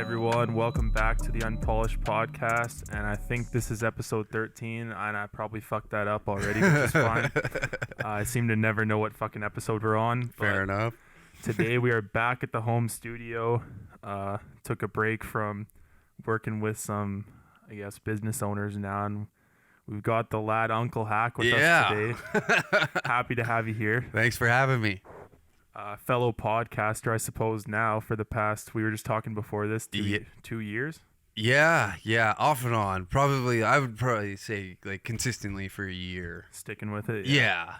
everyone. Welcome back to the Unpolished podcast. And I think this is episode 13, and I probably fucked that up already, which is fine. I seem to never know what fucking episode we're on. Fair enough. Today we are back at the home studio. Took a break from working with some, I guess, business owners now, and we've got the lad Uncle Hack with us today. Happy to have you here. Thanks for having me. Fellow podcaster, I suppose, now for the past, we were just talking before this, 2 years? Yeah, off and on. I would probably say like consistently for a year. Sticking with it? Yeah.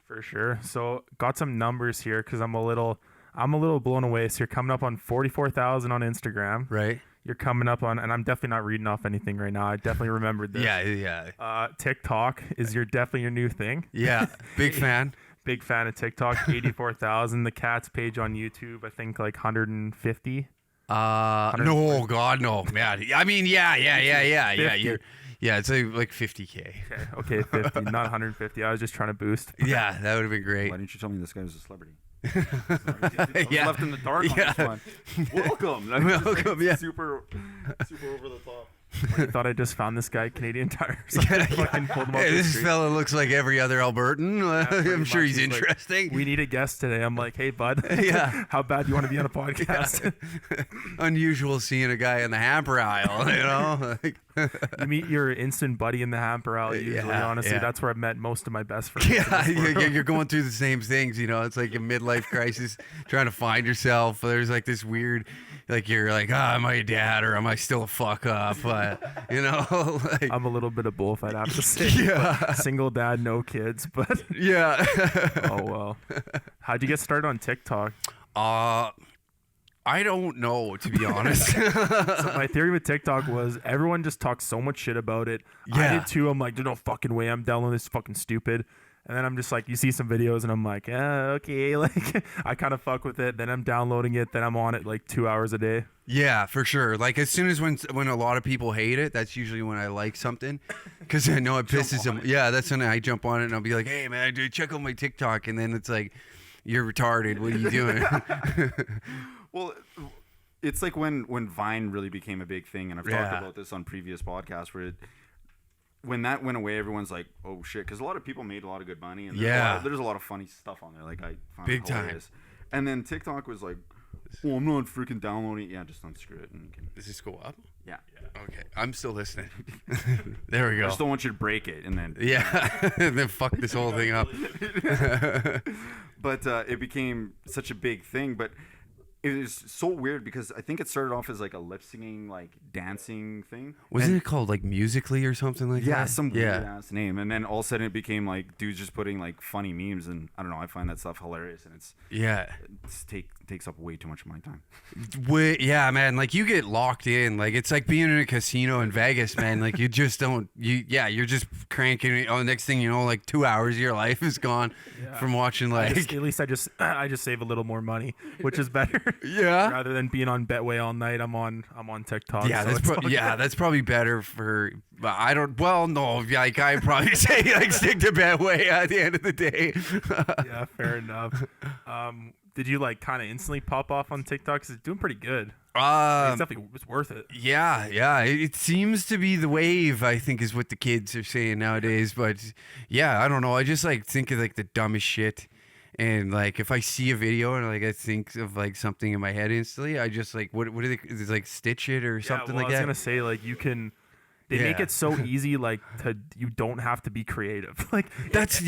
For sure. So got some numbers here because I'm a little blown away. So you're coming up on 44,000 on Instagram. Right. You're coming up on, and I'm definitely not reading off anything right now. I definitely remembered this. Yeah. TikTok is definitely your new thing. Yeah. Big fan. Big fan of TikTok. 84,000. The Cats page on YouTube, I think like 150. No, God, no, man. I mean, yeah. It's like 50K. Okay, 50, not 150. I was just trying to boost. Yeah, that would have been great. Why didn't you tell me this guy was a celebrity? Yeah. Left in the dark on this one. Welcome. Welcome, yeah. Super over the top. I thought I just found this guy Canadian Tire. So I fucking pulled him up Hey, the this street. fella looks like every other Albertan. I'm sure he's like, interesting. we need a guest today. I'm like, hey, bud. Yeah. How bad do you want to be on a podcast? Unusual seeing a guy in the hamper aisle, you know? You meet your instant buddy in the hamper aisle usually, honestly. Yeah. That's where I've met most of my best friends. Yeah, you're going through the same things, you know. It's like a midlife crisis, trying to find yourself. There's like this weird, like you're like, am I a dad or am I still a fuck up? You know, like, I'm a little bit of both, I'd have to say. Yeah. Single dad, no kids, but yeah. oh well. How'd you get started on TikTok? I don't know, to be honest. So my theory with TikTok was everyone just talks so much shit about it. I Yeah. did too. I'm like, there's no fucking way I'm downloading this, fucking stupid. And then I'm just like, you see some videos and I'm like, okay. Like, I kind of fuck with it. Then I'm downloading it. Then I'm on it like 2 hours a day. Yeah, for sure. Like as soon as when a lot of people hate it, that's usually when I like something, because I know it pisses them. Yeah, that's when I jump on it and I'll be like, hey man, dude, check out my TikTok, and then it's like, you're retarded. What are you doing? Well, it's like when Vine really became a big thing, and I've talked about this on previous podcasts, where when that went away, everyone's like, oh shit, because a lot of people made a lot of good money, and there's a lot of funny stuff on there. Like I found Big it time. hilarious. And then TikTok was like, well, I'm not freaking downloading it. Yeah, just unscrew it. And you can, Does this go up? yeah. Okay, I'm still listening. There we I go. just don't want you to break it, and then Yeah, and then fuck this whole thing up. But it became such a big thing. But it was so weird because I think it started off as like a lip singing, like dancing thing. Wasn't it called like Musically or something like that? Yeah, some weird ass name. And then all of a sudden it became like dudes just putting like funny memes, and I don't know, I find that stuff hilarious, and it's takes up way too much of my time. Yeah, man. Like you get locked in. Like it's like being in a casino in Vegas, man. Like you just don't. You're just cranking it. Oh, next thing you know, like 2 hours of your life is gone from watching. Like At least I just save a little more money, which is better. Yeah. Rather than being on Betway all night, I'm on TikTok. Yeah, so that's probably better for. I don't. Well, no. Like I probably say like stick to Betway at the end of the day. Yeah, fair enough. Did you like kind of instantly pop off on TikTok? 'Cause it's doing pretty good. It's worth it. Yeah. It seems to be the wave, I think, is what the kids are saying nowadays. But yeah, I don't know. I just like think of like the dumbest shit. And like if I see a video and like I think of like something in my head instantly, I just like what do they? Is it like stitch it or something like that? I was gonna say like you can. They make it so easy, like you don't have to be creative. Like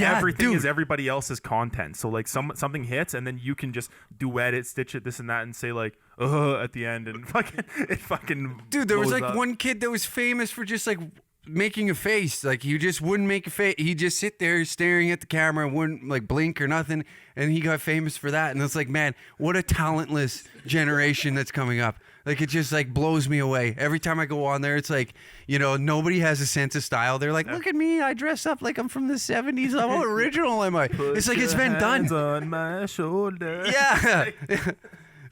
everything is everybody else's content. So like something hits, and then you can just duet it, stitch it, this and that, and say like at the end, and fucking. Dude, there was like up. one kid that was famous for just like making a face. Like he just wouldn't make a face. He'd just sit there staring at the camera and wouldn't like blink or nothing. And he got famous for that. And it's like, man, what a talentless generation that's coming up. Like it just like blows me away. Every time I go on there, it's like, you know, nobody has a sense of style. They're like, look at me, I dress up like I'm from the 70s. How original am I? It's like it's been done. Hands on my shoulder. Yeah.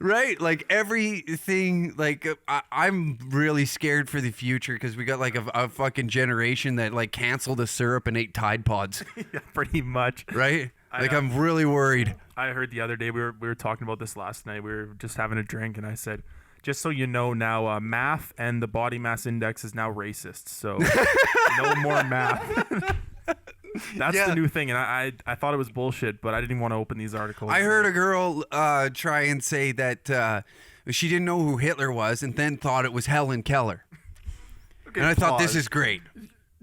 Right? Like everything, like I'm really scared for the future because we got like a fucking generation that like canceled the syrup and ate Tide Pods. Yeah, pretty much. Right? Like I'm really worried. I heard the other day, we were talking about this last night. We were just having a drink and I said, just so you know now, math and the body mass index is now racist. So no more math. That's the new thing, and I thought it was bullshit, but I didn't want to open these articles. I heard a girl try and say that she didn't know who Hitler was, and then thought it was Helen Keller. Okay, And I thought this pause. is great.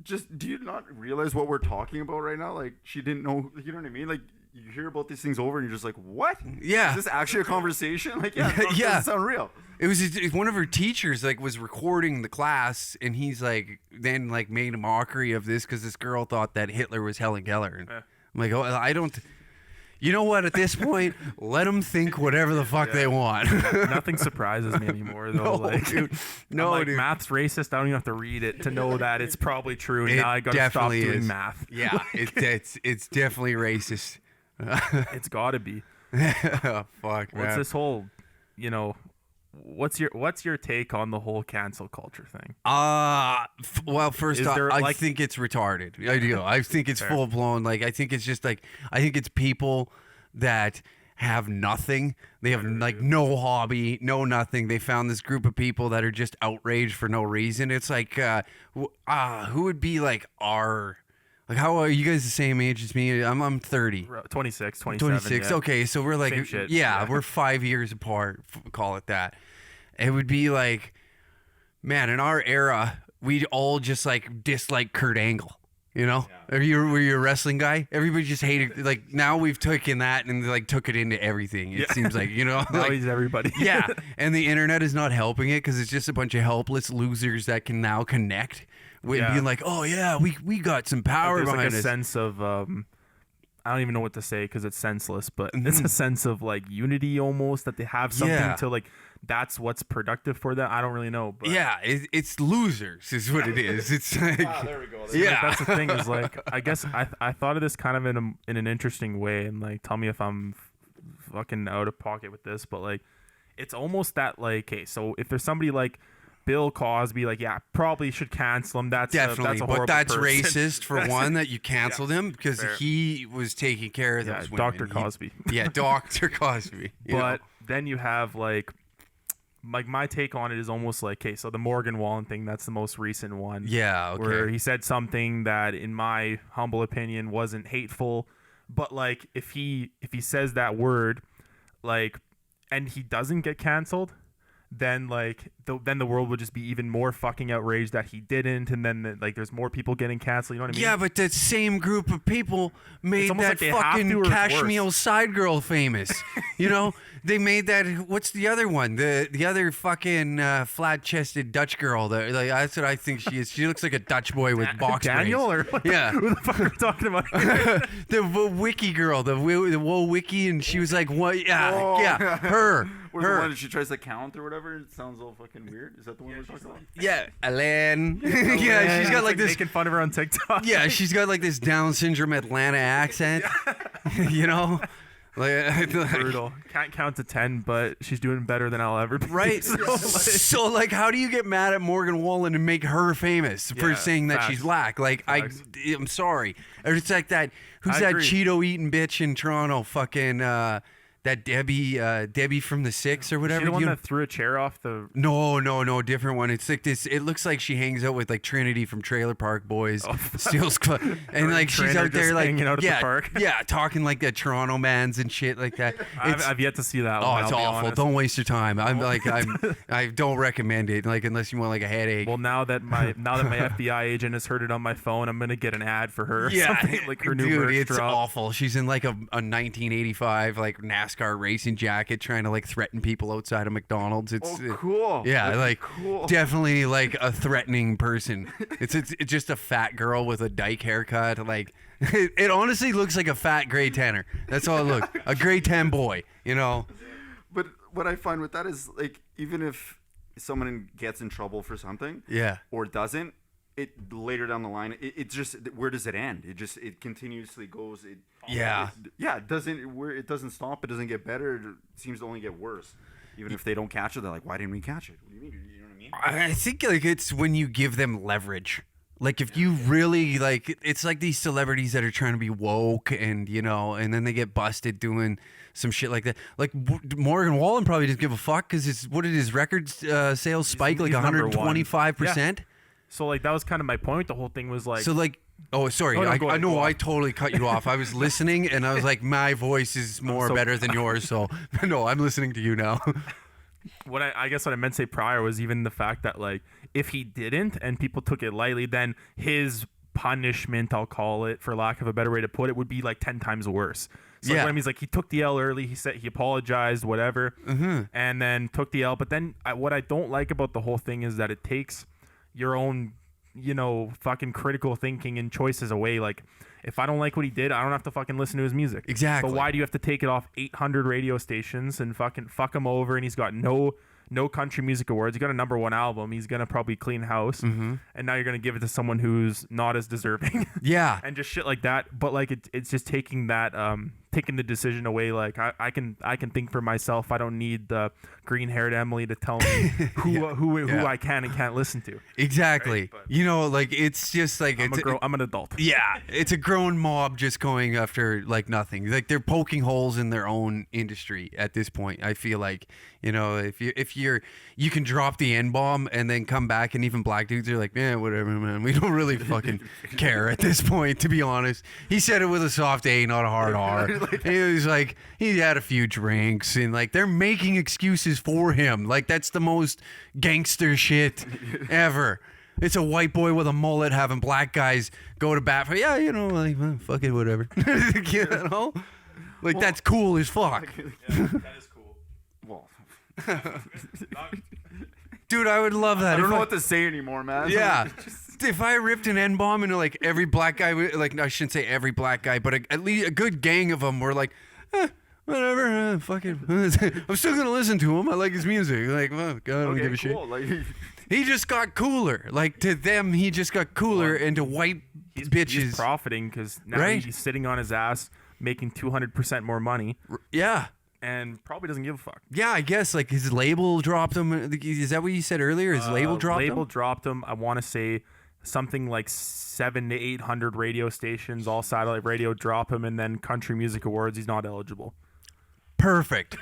Just, do you not realize what we're talking about right now? Like, she didn't know, you know what I mean? Like, you hear about these things over and you're just like, what? Yeah. Is this actually a conversation? Like, yeah, it Yeah. doesn't sound real. It was one of her teachers like was recording the class, and he's like then like made a mockery of this because this girl thought that Hitler was Helen Keller. And I'm like, oh, I don't. You know what? At this point, let them think whatever the fuck they want. Nothing surprises me anymore, though. No, dude. No, I'm like, dude. math's racist. I don't even have to read it to know that it's probably true. And It now I got to stop definitely doing is. math. Yeah, it's definitely racist. It's got to be. Oh, fuck, What's man. this whole, what's your take on the whole cancel culture thing? Well, first Is off, there, I like- think it's retarded. I do. I think it's full blown. Like, I think it's just like, I think it's people that have nothing. They have like no hobby, no nothing. They found this group of people that are just outraged for no reason. It's like, who would be like like, how are you guys the same age as me? I'm 30. 26, 27. 26. Yeah. Okay, so we're like, Same shit. yeah, we're 5 years apart. Call it that. It would be like, man, in our era, we'd all just like dislike Kurt Angle. You know, were you a wrestling guy? Everybody just hated. Like, now we've taken that and like took it into everything. It seems like, Now like, he's everybody. yeah. And the internet is not helping it because it's just a bunch of helpless losers that can now connect with Yeah. being like, oh yeah, we got some power There's like behind a us. sense of I don't even know what to say because it's senseless, but Mm-hmm. it's a sense of like unity almost that they have something Yeah. to like. That's what's productive for them. I don't really know, but Yeah, it's losers is what it is. It's like, There we go. yeah, that's the thing is like I guess I thought of this kind of in an interesting way, and like tell me if I'm fucking out of pocket with this, but like it's almost that like, okay, so if there's somebody like Bill Cosby, like, yeah, probably should cancel him. That's definitely. that's a But horrible that's person. racist for one that you canceled him because fair. he was taking care of Yeah, those women. Dr. Cosby. Yeah, Dr. Cosby. you know? But then you have like my take on it is almost like, okay, so the Morgan Wallen thing, that's the most recent one. Yeah, okay. Where he said something that, in my humble opinion, wasn't hateful, but like if he says that word, like, and he doesn't get canceled, then like then the world would just be even more fucking outraged that he didn't, and then like there's more people getting canceled. You know what I mean? Yeah, but that same group of people made almost that like they have fucking to or it's Kashmir worse. side girl famous. You know, they made that. What's the other one? The other fucking flat chested Dutch girl. That like that's what I think she is. She looks like a Dutch boy with box Daniel braids. or what? Yeah. Who the fuck are we talking about? The wiki girl, the Whoa Wiki, and she was like, "What? Yeah, Oh. yeah, her, Or the her." one that she tries to count or whatever. It sounds all fucking weird. Is that the one we're talking about? Yeah, Ellen. Yeah, she's got like this. making fun of her on TikTok. Yeah, she's got like this Down syndrome Atlanta accent. You know, like Brutal. Can't count to 10, but she's doing better than I'll ever be. right? So like, how do you get mad at Morgan Wallen and make her famous for Yeah, saying that facts. she's black? Like, Facts. I'm sorry. Or it's like that. Who's I that agree. Cheeto eating bitch in Toronto? Fucking that Debbie from the Six or whatever. She the one You- that threw a chair off the. No, different one. It's like this. It looks like she hangs out with like Trinity from Trailer Park Boys, Steals Club, and like she's Trainer out there just like hanging out at the yeah, park. yeah, talking like the Toronto mans and shit like that. I've yet to see that Oh, one. it's I'll be awful. honest. Don't waste your time. I don't recommend it. Like unless you want like a headache. Well, now that my FBI agent has heard it on my phone, I'm gonna get an ad for her. Or something, like her new dude, merch it's drop. awful. She's in like a 1985 like NASCAR racing jacket, trying to like threaten people outside of McDonald's. It's Oh, cool. Yeah, That's like cool. definitely like a threatening person. It's just a fat girl with a dyke haircut. Like it honestly looks like a fat grade 10er. That's all it looks. A grade 10 boy, you know. But what I find with that is like, even if someone gets in trouble for something, Yeah. or doesn't, it later down the line, it just, where does it end? It continuously goes. Yeah. It doesn't stop. It doesn't get better. It seems to only get worse. Even if they don't catch it, they're like, why didn't we catch it? What do you mean? You know what I mean? I think like it's when you give them leverage. Like if you really like, it's like these celebrities that are trying to be woke and and then they get busted doing some shit like that. Like Morgan Wallen probably doesn't give a fuck because his record sales spike like he's number 125%. So like that was kind of my point. The whole thing was like. So like, oh sorry, Oh, no, I know go I on. totally cut you off. I was listening and I was like, my voice is more better than yours. So no, I'm listening to you now. What I guess what I meant to say prior was even the fact that like if he didn't and people took it lightly, then his punishment, I'll call it for lack of a better way to put it, would be like 10 times worse. So like, what I mean is like he took the L early. He said he apologized, whatever, and then took the L. But then what I don't like about the whole thing is that it takes your own fucking critical thinking and choices away. Like if I don't like what he did, I don't have to fucking listen to his music. Exactly. But why do you have to take it off 800 radio stations and fucking fuck him over? And he's got no country music awards. He got a #1 album. He's gonna probably clean house. And now you're gonna give it to someone who's not as deserving. Yeah. And just shit like that. But like it's just taking that taking the decision away. Like I can think for myself. I don't need the green-haired Emily to tell me who I can and can't listen to. Exactly. Right? Like it's just like I'm an adult. Yeah, it's a grown mob just going after like nothing. Like they're poking holes in their own industry at this point. I feel like if you can drop the N-bomb and then come back, and even black dudes are like, whatever, man. We don't really fucking care at this point, to be honest. He said it with a soft A, not a hard R. He was like, he had a few drinks, and like they're making excuses for him. Like that's the most gangster shit ever. It's a white boy with a mullet having black guys go to bat for, like, fuck it, whatever. Like that's cool as fuck. Yeah, that is cool. Well, Dude, I would love that. I don't know what to say anymore, man. Yeah. If I ripped an N-bomb into like every black guy, like I shouldn't say every black guy, but at least a good gang of them were like, whatever, fuck it. I'm still gonna listen to him. I like his music. Like, well, God, I don't give a shit. Like, He just got cooler. Like to them, he just got cooler, and to white bitches. He's profiting because now he's sitting on his ass making 200% more money. Yeah. And probably doesn't give a fuck. Yeah, I guess like his label dropped him. Is that what you said earlier? His label dropped him? Label dropped him. I want to say something like 700 to 800 radio stations, all satellite radio, drop him, and then country music awards. He's not eligible. Perfect.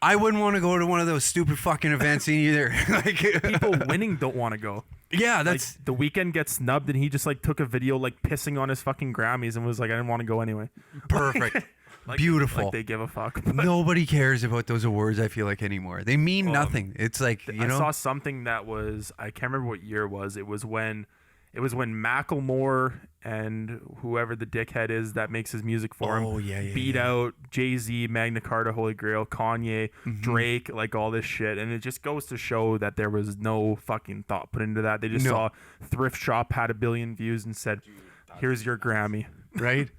I wouldn't want to go to one of those stupid fucking events either. Like people winning don't want to go. Yeah, that's like, The Weeknd gets snubbed, and he just like took a video like pissing on his fucking Grammys and was like, I didn't want to go anyway. Perfect. Like, beautiful. Like they give a fuck. Nobody cares about those awards, I feel like, anymore. They mean nothing. It's like, I saw something that was, I can't remember what year it was. It was when Macklemore and whoever the dickhead is that makes his music for him beat out Jay-Z, Magna Carta, Holy Grail, Kanye, Drake, like all this shit. And it just goes to show that there was no fucking thought put into that. They just saw Thrift Shop had 1 billion views and said, here's your Grammy. Right?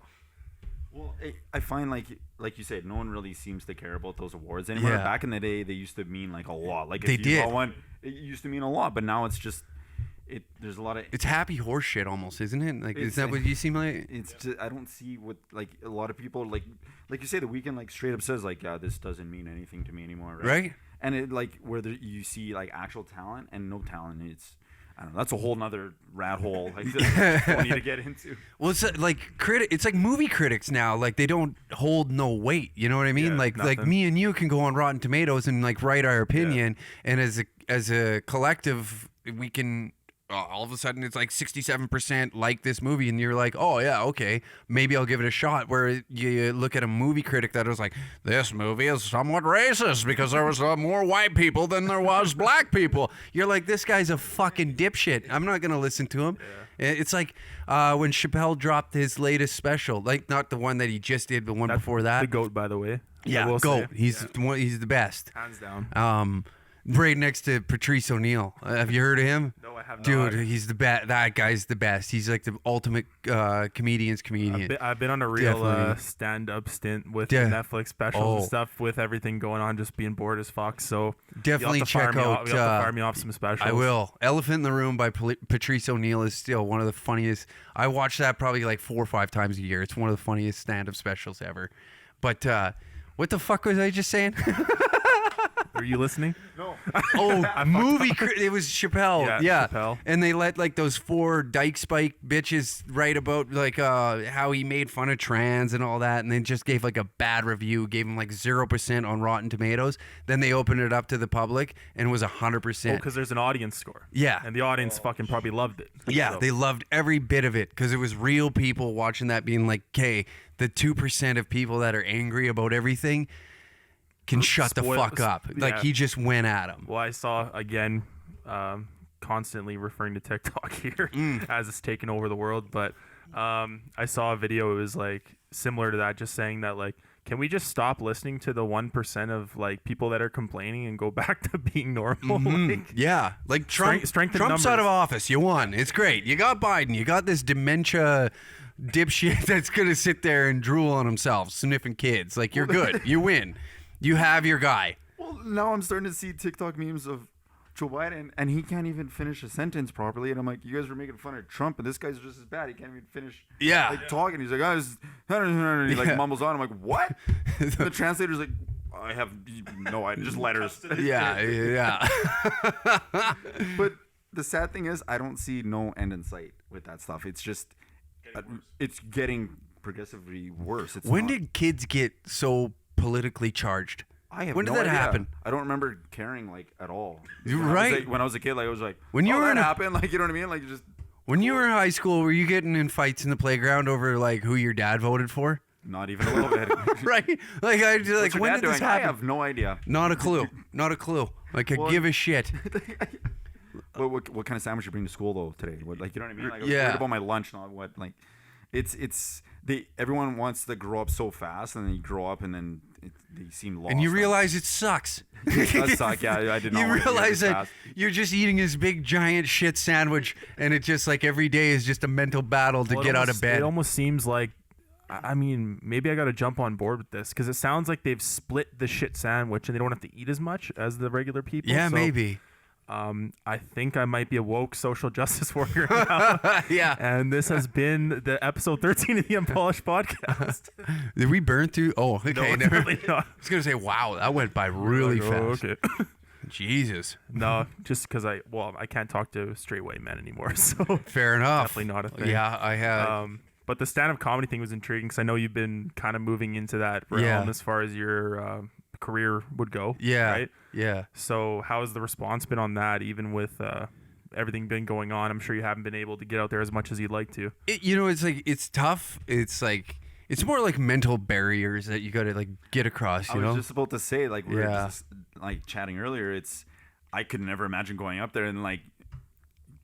Well, I find like you said, no one really seems to care about those awards anymore. Yeah. Back in the day, they used to mean like a lot. Like They if you did. got one, it used to mean a lot, but now it's just there's a lot of It's happy horse shit almost, isn't it? Like, is that what you seem like? It's just, I don't see what like a lot of people like you say, The Weeknd like straight up says like, yeah, this doesn't mean anything to me anymore, right? And it like where you see like actual talent and no talent, it's, I don't know. That's a whole nother rat hole like we need to get into. Well, it's like it's like movie critics now. Like they don't hold no weight. You know what I mean? Yeah, like nothing. me and you can go on Rotten Tomatoes and like write our opinion, and as a collective, we can. All of a sudden, it's like 67% like this movie, and you're like, oh yeah, okay, maybe I'll give it a shot. Where you look at a movie critic that was like, this movie is somewhat racist because there was more white people than there was black people. You're like, this guy's a fucking dipshit. I'm not gonna listen to him. Yeah. It's like when Chappelle dropped his latest special, like not the one that he just did, but one before that. The GOAT, by the way. Yeah, GOAT. He's the best. Hands down. Right next to Patrice O'Neal. Have you heard of him? No, I have not. Dude, he's the best. That guy's the best. He's like the ultimate comedian's comedian. I've been on a real stand-up stint with Netflix specials and stuff, with everything going on, just being bored as fuck. So definitely check out. You have to fire me off some specials. I will. Elephant in the Room by Patrice O'Neal is still one of the funniest. I watch that probably like 4 or 5 times a year. It's one of the funniest stand-up specials ever. But what the fuck was I just saying? Are you listening? No. Oh, it was Chappelle. Yeah, Yeah. Chappelle. And they let like those 4 dyke spike bitches write about like how he made fun of trans and all that, and they just gave like a bad review, gave him like 0% on Rotten Tomatoes. Then they opened it up to the public and it was 100%. Because there's an audience score. Yeah. And the audience fucking probably loved it. Yeah, So- they loved every bit of it because it was real people watching that being like, okay, the 2% of people that are angry about everything can shut the fuck up. Like, yeah. he just went at him. Well, I saw, again, constantly referring to TikTok here as it's taken over the world, but I saw a video. It was like similar to that, just saying that, like, can we just stop listening to the 1% of like people that are complaining and go back to being normal? Like, Yeah, like Trump. strength in Trump's out numbers. of office. You won. It's great. You got Biden. You got this dementia dipshit that's gonna sit there and drool on himself, sniffing kids. Like, you're good. You win. You have your guy. Well, now I'm starting to see TikTok memes of Joe Biden, and he can't even finish a sentence properly. And I'm like, you guys were making fun of Trump, and this guy's just as bad. He can't even finish talking. He's like, he like mumbles on. I'm like, what? The translator's like, I have no idea, just letters. Yeah. But the sad thing is, I don't see no end in sight with that stuff. It's just, it's getting progressively worse. It's When not- did kids get so politically charged? I have when did no that idea. happen? I don't remember caring like at all. You're When I was, right. like, when I was a kid, like I was like, When you were that in a- happened, like you know what I mean, like just When you were in high school, were you getting in fights in the playground over like who your dad voted for? not even a little bit. Right? Like, I like, What's your when dad did this doing? I happen? have no idea. Not a clue. Not a clue. Like, I Well- give a shit. What kind of sandwich you bring to school though today? What, like you know what I mean? Like I was Yeah. worried about my lunch and all what like it's everyone wants to grow up so fast and then you grow up and then they seem lost. And you realize it sucks. it does suck. Yeah, I did not. You want to be realize this that fast. you're just eating this big giant shit sandwich, and it just like every day is just a mental battle to Well, get out of bed. It almost seems like, I mean, maybe I got to jump on board with this because it sounds like they've split the shit sandwich and they don't have to eat as much as the regular people. Yeah, So, maybe. I think I might be a woke social justice warrior now. Yeah. And this has been the episode 13 of the Unpolished podcast. Did we burn through? Oh, okay. No, never. definitely not. I was gonna say, wow, that went by really Like, oh, fast. okay. Jesus. No, just because I can't talk to straight white men anymore. So Fair enough. Definitely not a thing. Yeah, I had. But the stand-up comedy thing was intriguing because I know you've been kind of moving into that realm Yeah. as far as your career would go. Yeah. Right. Yeah. So how has the response been on that? Even with everything been going on, I'm sure you haven't been able to get out there as much as you'd like to. It's like it's tough. It's like it's more like mental barriers that you got to like get across. I You was know. just about to say, like we were Yeah. just like chatting earlier. I could never imagine going up there and like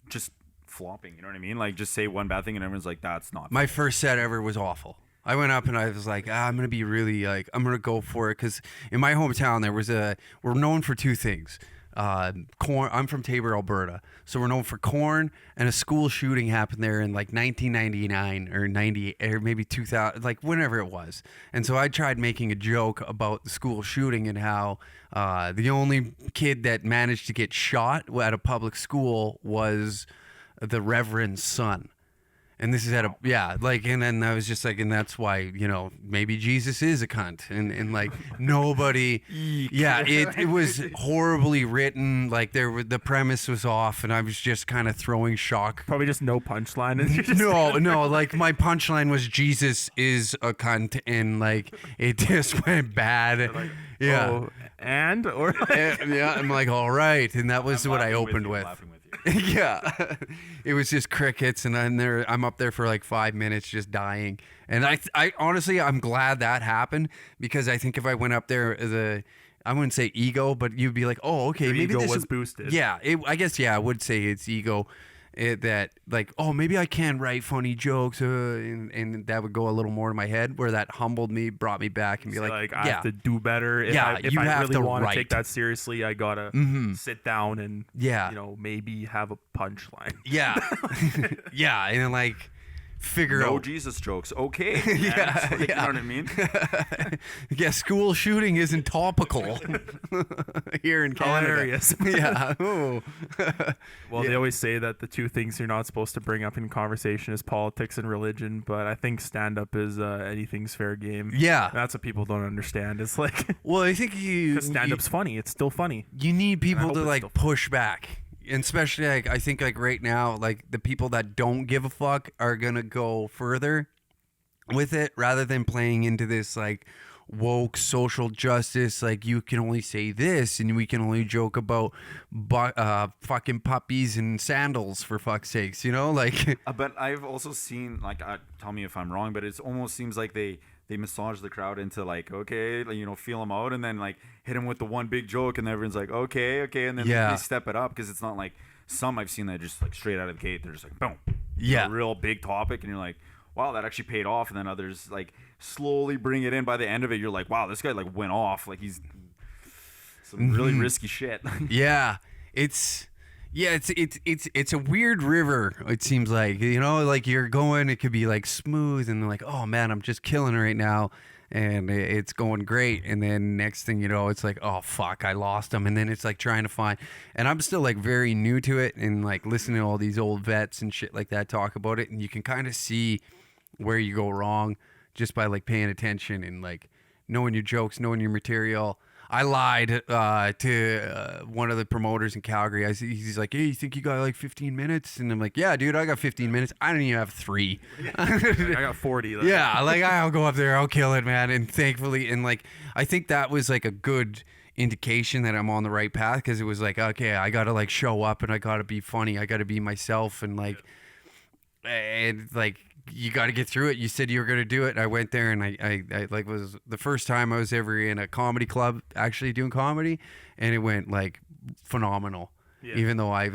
just flopping. You know what I mean? Like just say one bad thing and everyone's like, "That's not." My first set ever was awful. I went up and I was like, I'm gonna be really like, I'm gonna go for it because in my hometown we're known for two things. Corn. I'm from Tabor, Alberta, so we're known for corn. And a school shooting happened there in like 1999 or 90 or maybe 2000, like whenever it was. And so I tried making a joke about the school shooting and how the only kid that managed to get shot at a public school was the Reverend's son. And this is at a and then I was just like, and that's why, maybe Jesus is a cunt, and like nobody, it was horribly written, like the premise was off, and I was just kind of throwing shock. Probably just no punchline. And you're just No, like my punchline was Jesus is a cunt, and like it just went bad. Yeah, oh, or yeah, I'm like, all right, and that was what I opened with. Laughing with you. Yeah, it was just crickets, and I'm up there for like 5 minutes just dying. And I honestly, I'm glad that happened because I think if I went up there, I wouldn't say ego, but you'd be like, oh, okay, Your maybe ego this was is boosted. Yeah, I guess I would say it's ego. That like, oh, maybe I can write funny jokes, and that would go a little more in my head, where that humbled me, brought me back, and be like, I have to do better. If Yeah, if you I have really to want to write. take that seriously, I gotta sit down and Yeah. maybe have a punchline. yeah, yeah, and then like, figure no out. Jesus jokes. Okay. Yeah, Like, yeah. You know what I mean? Yeah, school shooting isn't topical here in Canada. Hilarious. Yeah. Ooh. Well, they always say that the two things you're not supposed to bring up in conversation is politics and religion, but I think stand-up is anything's fair game. Yeah. That's what people don't understand. It's like, Well, I think because stand-up's funny. It's still funny. you need people hope to it's like still- push back. And especially like I think like right now, like the people that don't give a fuck are gonna go further with it rather than playing into this like woke social justice, like you can only say this and we can only joke about fucking puppies and sandals for fuck's sakes, you know, like But I've also seen, like, tell me if I'm wrong, but it almost seems like they massage the crowd into like, okay, like, you know, feel them out, and then like hit them with the one big joke, and everyone's like, okay, and then Yeah. they step it up, because it's not like some I've seen that just like straight out of the gate, they're just like boom, Yeah. a real big topic, and you're like, wow, that actually paid off, and then others like slowly bring it in. By the end of it, you're like, wow, this guy like went off, like he's some really risky shit. yeah, it's a weird river. It seems like, you know, like you're going, it could be like smooth and like, oh man, I'm just killing it right now, and it's going great. And then next thing you know, it's like, oh fuck, I lost them. And then it's like trying to find. And I'm still like very new to it, and like listening to all these old vets and shit like that talk about it, and you can kind of see where you go wrong just by like paying attention and like knowing your jokes, knowing your material. I lied to one of the promoters in Calgary. He's like, hey, you think you got like 15 minutes? And I'm like, yeah, dude, I got 15 minutes. I don't even have 3. I got 40. Like, Yeah, like I'll go up there, I'll kill it, man. And thankfully, and like, I think that was like a good indication that I'm on the right path, because it was like, okay, I got to like show up and I got to be funny. I got to be myself, and like, and like, you got to get through it. You said you were going to do it. I went there, and I like was the first time I was ever in a comedy club actually doing comedy, and it went like phenomenal. Yeah. Even though I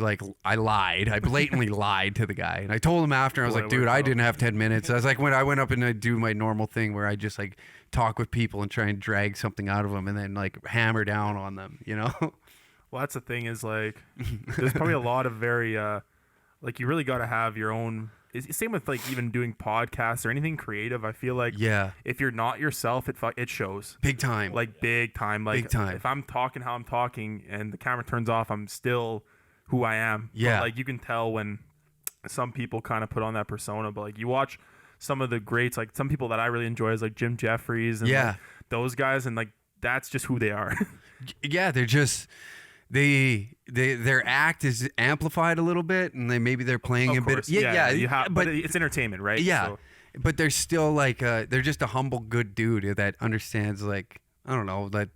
lied, I blatantly lied to the guy, and I told him after, I was Boy, like, dude, worked I out. didn't have 10 minutes. I was like, when I went up and I do my normal thing where I just like talk with people and try and drag something out of them, and then like hammer down on them, you know? Well, that's the thing is like, there's probably a lot of very, like you really got to have your own. It's same with like even doing podcasts or anything creative. I feel like Yeah. if you're not yourself, it shows. Big time. Like big time. Like Big time. if I'm talking how I'm talking and the camera turns off, I'm still who I am. Yeah. But like you can tell when some people kind of put on that persona. But like you watch some of the greats, like some people that I really enjoy is like Jim Jeffries and Yeah. like, those guys, and like that's just who they are. Yeah, they're just their act is amplified a little bit, and maybe they're playing Of a bit. course. You but it's entertainment, right? yeah, So, but they're still like they're just a humble, good dude that understands, like, I don't know, that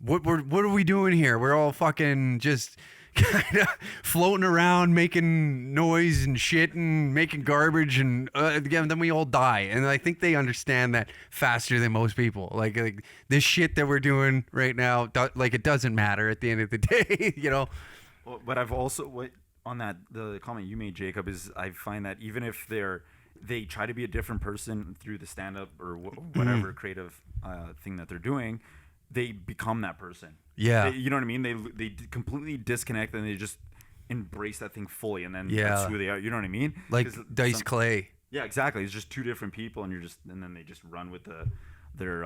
what are we doing here? We're all fucking just kind of floating around, making noise and shit and making garbage, and again, then we all die. And I think they understand that faster than most people. Like this shit that we're doing right now, like it doesn't matter at the end of the day, you know. Well, but I've also on that the comment you made, Jacob, is I find that even if they try to be a different person through the stand up or whatever creative thing that they're doing, they become that person. Yeah. You know what I mean? They completely disconnect and they just embrace that thing fully, and then Yeah. that's who they are. You know what I mean? Like 'Cause Dice Clay. Yeah, exactly. It's just two different people, and and then they just run with their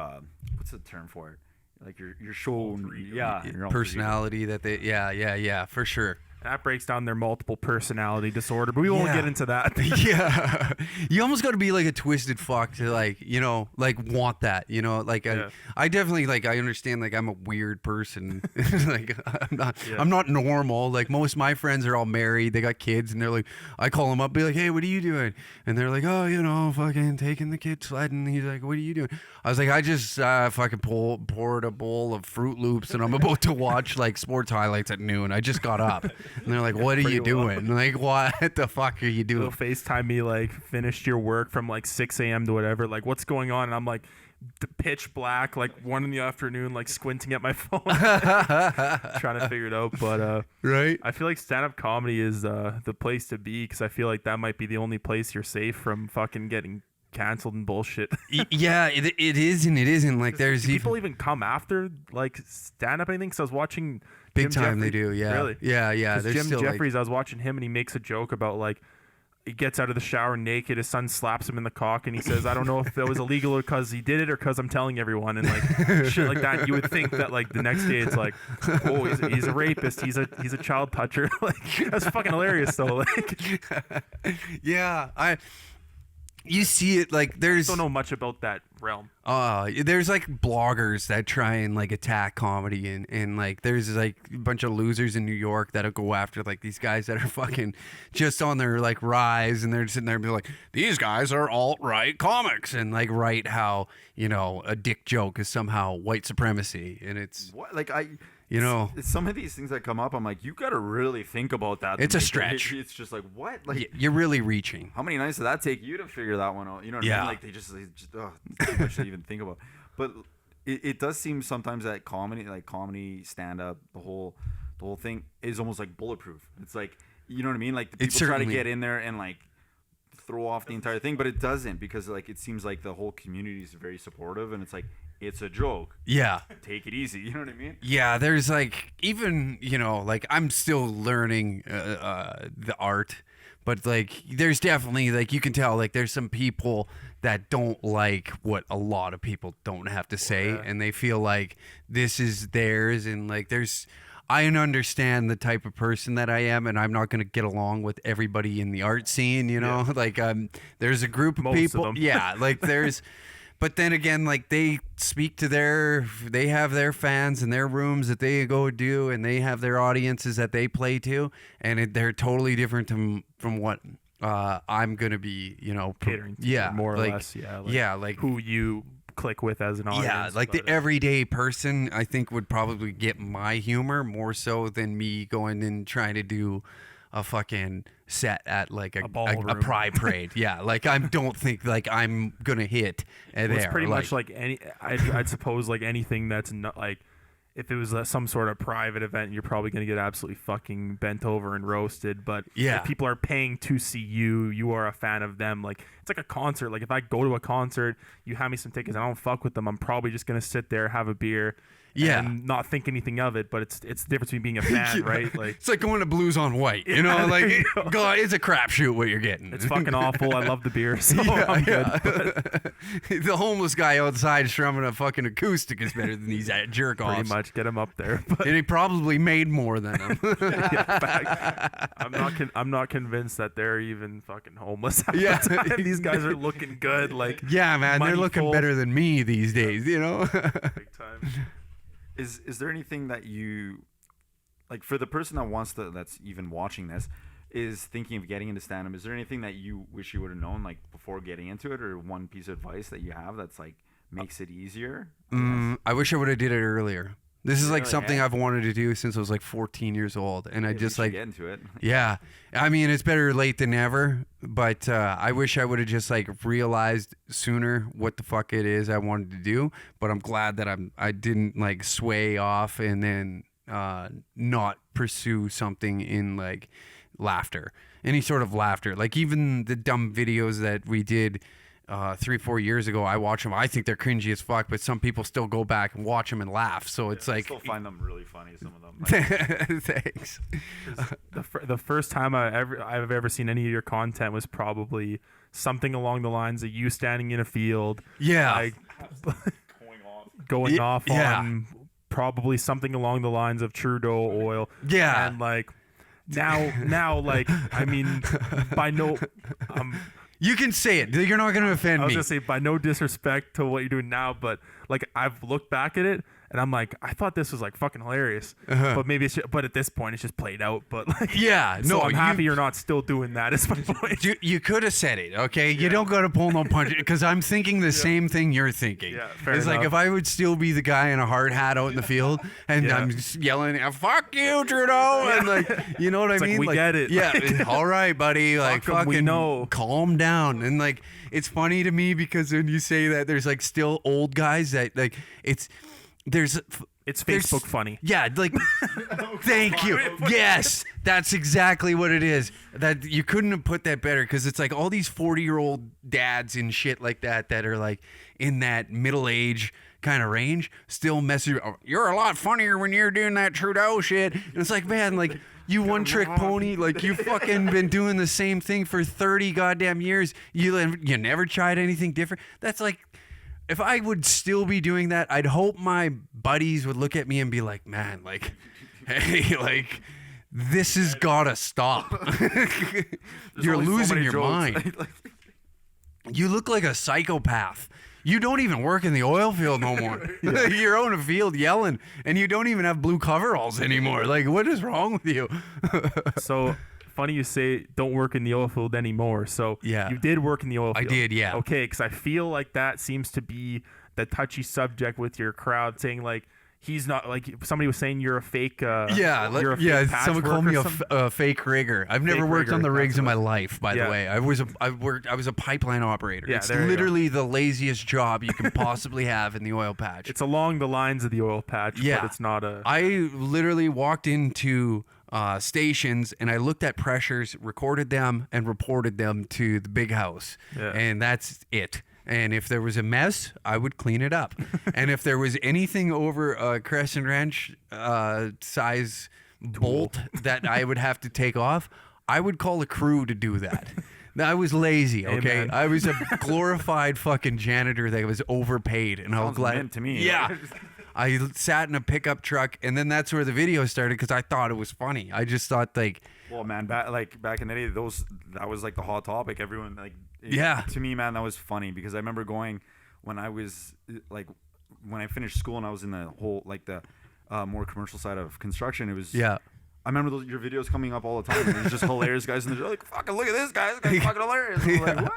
what's the term for it? Like your show, yeah, your alter Personality that they, yeah, for sure. that breaks down their multiple personality disorder, but we won't Yeah. get into that. Yeah, you almost got to be like a twisted fuck to like, you know, like want that, you know, like Yeah. I definitely like, I understand like I'm a weird person. Like Yeah. I'm not normal. Like most of my friends are all married, they got kids, and they're like, I call them up, be like, hey, what are you doing? And they're like, oh, you know, fucking taking the kid sledding. He's like, what are you doing? I was like, I just fucking poured a bowl of Fruit Loops, and I'm about to watch like sports highlights at noon. I just got up. And they're like, what are you Pretty well. doing? Like, what the fuck are you doing? They'll FaceTime me like finished your work from like 6 a.m. to whatever. Like what's going on? And I'm like pitch black, like 1 in the afternoon, like squinting at my phone, trying to figure it out. But Right? I feel like stand-up comedy is the place to be, because I feel like that might be the only place you're safe from fucking getting canceled and bullshit. Yeah, it is and it isn't. Like, there's Do people even come after like stand-up anything? Because I was watching big Jim time they Jeffries- do. Yeah, Really? yeah. 'Cause There's Jim still Jeffries, I was watching him, and he makes a joke about like he gets out of the shower naked. His son slaps him in the cock, and he says, "I don't know if that was illegal or because he did it or because I'm telling everyone." And like shit like that. You would think that like the next day it's like, "Oh, he's a rapist. He's a child toucher." Like that's fucking hilarious though. Like, yeah, you see it like I there's don't know much about that realm. there's like bloggers that try and like attack comedy and like there's like a bunch of losers in New York that'll go after like these guys that are fucking just on their like rise, and they're sitting there and be like, these guys are alt-right comics, and like write how, you know, a dick joke is somehow white supremacy, and it's What? Like you know, some of these things that come up, I'm like, you got to really think about that. It's a stretch. It's just like, what? Like, you're really reaching. how many nights did that take you to figure that one out? You know what I Yeah. mean? Like, they just too much to even think about. But it does seem sometimes that comedy, stand up, the whole thing is almost like bulletproof. It's like, you know what I mean? Like the people try to get in there and like throw off the entire thing, but it doesn't, because like it seems like the whole community is very supportive, and it's like, it's a joke. Yeah. Take it easy. You know what I mean? Yeah, there's like, even, you know, like I'm still learning the art, but like there's definitely like, you can tell like there's some people that don't like what a lot of people don't have to say, and they feel like this is theirs, and like I understand the type of person that I am, and I'm not going to get along with everybody in the art scene, you know? Like there's a group of Most of people. them. Yeah, like there's but then again, like they speak to they have their fans in their rooms that they go do, and they have their audiences that they play to, and they're totally different from what I'm gonna be, you know, Catering to, yeah, more or like, less. like who you click with as an audience. yeah, like the everyday person, I think, would probably get my humor more so than me going and trying to do a fucking set at like a ballroom. pride parade. Yeah, like I don't think like I'm gonna hit there. It's pretty much like any. I'd suppose like anything that's not like. If it was some sort of private event, you're probably going to get absolutely fucking bent over and roasted. But if people are paying to see you, you are a fan of them. Like, it's like a concert. Like, if I go to a concert, you hand me some tickets, I don't fuck with them, I'm probably just going to sit there, have a beer, and not think anything of it. But it's the difference between being a fan, right? Like, it's like going to Blues on White, you know? Like, God, it's a crapshoot what you're getting. It's fucking awful. I love the beer, so I'm good. The homeless guy outside strumming a fucking acoustic is better than these jerk offs. Pretty much, get him up there. But and he probably made more than him. I'm not convinced that they're even fucking homeless. These guys are looking good. Like, yeah, man, they're looking full. better than me these days. You know. Big time. Is there anything that you like for the person that's even watching this is thinking of getting into stand-up? Is there anything that you wish you would have known like before getting into it, or one piece of advice that you have that's like makes it easier? I wish I would have did it earlier. This is like Really? something I've wanted to do since I was like 14 years old, and I just like get into it. Yeah, I mean it's better late than never, but I wish I would have just like realized sooner what the fuck it is I wanted to do. But I'm glad that I didn't like sway off and then not pursue something in like laughter, any sort of laughter. Like even the dumb videos that we did 3-4 years ago, I watch them. I think they're cringy as fuck, but some people still go back and watch them and laugh. So it's like I still find them really funny. Some of them. Like, thanks. The first time I've ever seen any of your content was probably something along the lines of you standing in a field, Yeah. like going off on probably something along the lines of Trudeau oil. Yeah. And like now like I mean by no You can say it. You're not going to offend I was me. gonna say by no disrespect to what you're doing now, but like I've looked back at it and I'm like, I thought this was like fucking hilarious, but maybe but at this point it's just played out. But like, Yeah, so no, I'm happy you're not still doing that. Is my point. You could have said it, okay? You don't got to pull no punches, because I'm thinking the same thing you're thinking. Yeah, fair it's like enough. if I would still be the guy in a hard hat out in the field, and I'm just yelling, "Fuck you, Trudeau!" and like, you know what It's I like, mean? we get it. Yeah, all right, buddy. Like, Fuck 'em, we fucking know. calm down. And like, it's funny to me because when you say that, there's like still old guys that like there's Facebook funny. Yeah, like, thank you. Yes, that's exactly what it is. That you couldn't have put that better, because it's like all these 40-year-old dads and shit like that are like in that middle age kind of range, still messing. Oh, you're a lot funnier when you're doing that Trudeau shit. And it's like, man, like You one trick pony. Like, you fucking been doing the same thing for 30 goddamn years. You never tried anything different. That's like, if I would still be doing that, I'd hope my buddies would look at me and be like, man, like, hey, like, this has gotta stop. You're losing your mind. You look like a psychopath. You don't even work in the oil field no more. You're on a field yelling, and you don't even have blue coveralls anymore. Like, what is wrong with you? So funny you say don't work in the oil field anymore. So yeah, you did work in the oil field. I did, yeah. Okay, because I feel like that seems to be the touchy subject with your crowd, saying like, he's not, like somebody was saying you're a fake. You're a fake someone called me a fake rigger. I've never worked on the rigs in my life, by the way. I was a pipeline operator. Yeah, it's literally the laziest job you can possibly have in the oil patch. It's along the lines of the oil patch, but it's not a. I literally walked into stations and I looked at pressures, recorded them, and reported them to the big house, and that's it. And if there was a mess, I would clean it up. And if there was anything over a crescent wrench size bolt that I would have to take off, I would call a crew to do that. I was lazy, okay? Amen. I was a glorified fucking janitor that was overpaid. And I was glad. Meant to me. Yeah. I sat in a pickup truck, and then that's where the video started because I thought it was funny. I just thought, like... Well, man, back in the day, that was like the hot topic. Everyone, like... To me, man, that was funny because I remember going when I was like when I finished school and I was in the whole like the more commercial side of construction. It was I remember your videos coming up all the time. It was just hilarious, guys, and they're like, "Fucking look at this guy! This guy's fucking hilarious." I'm like,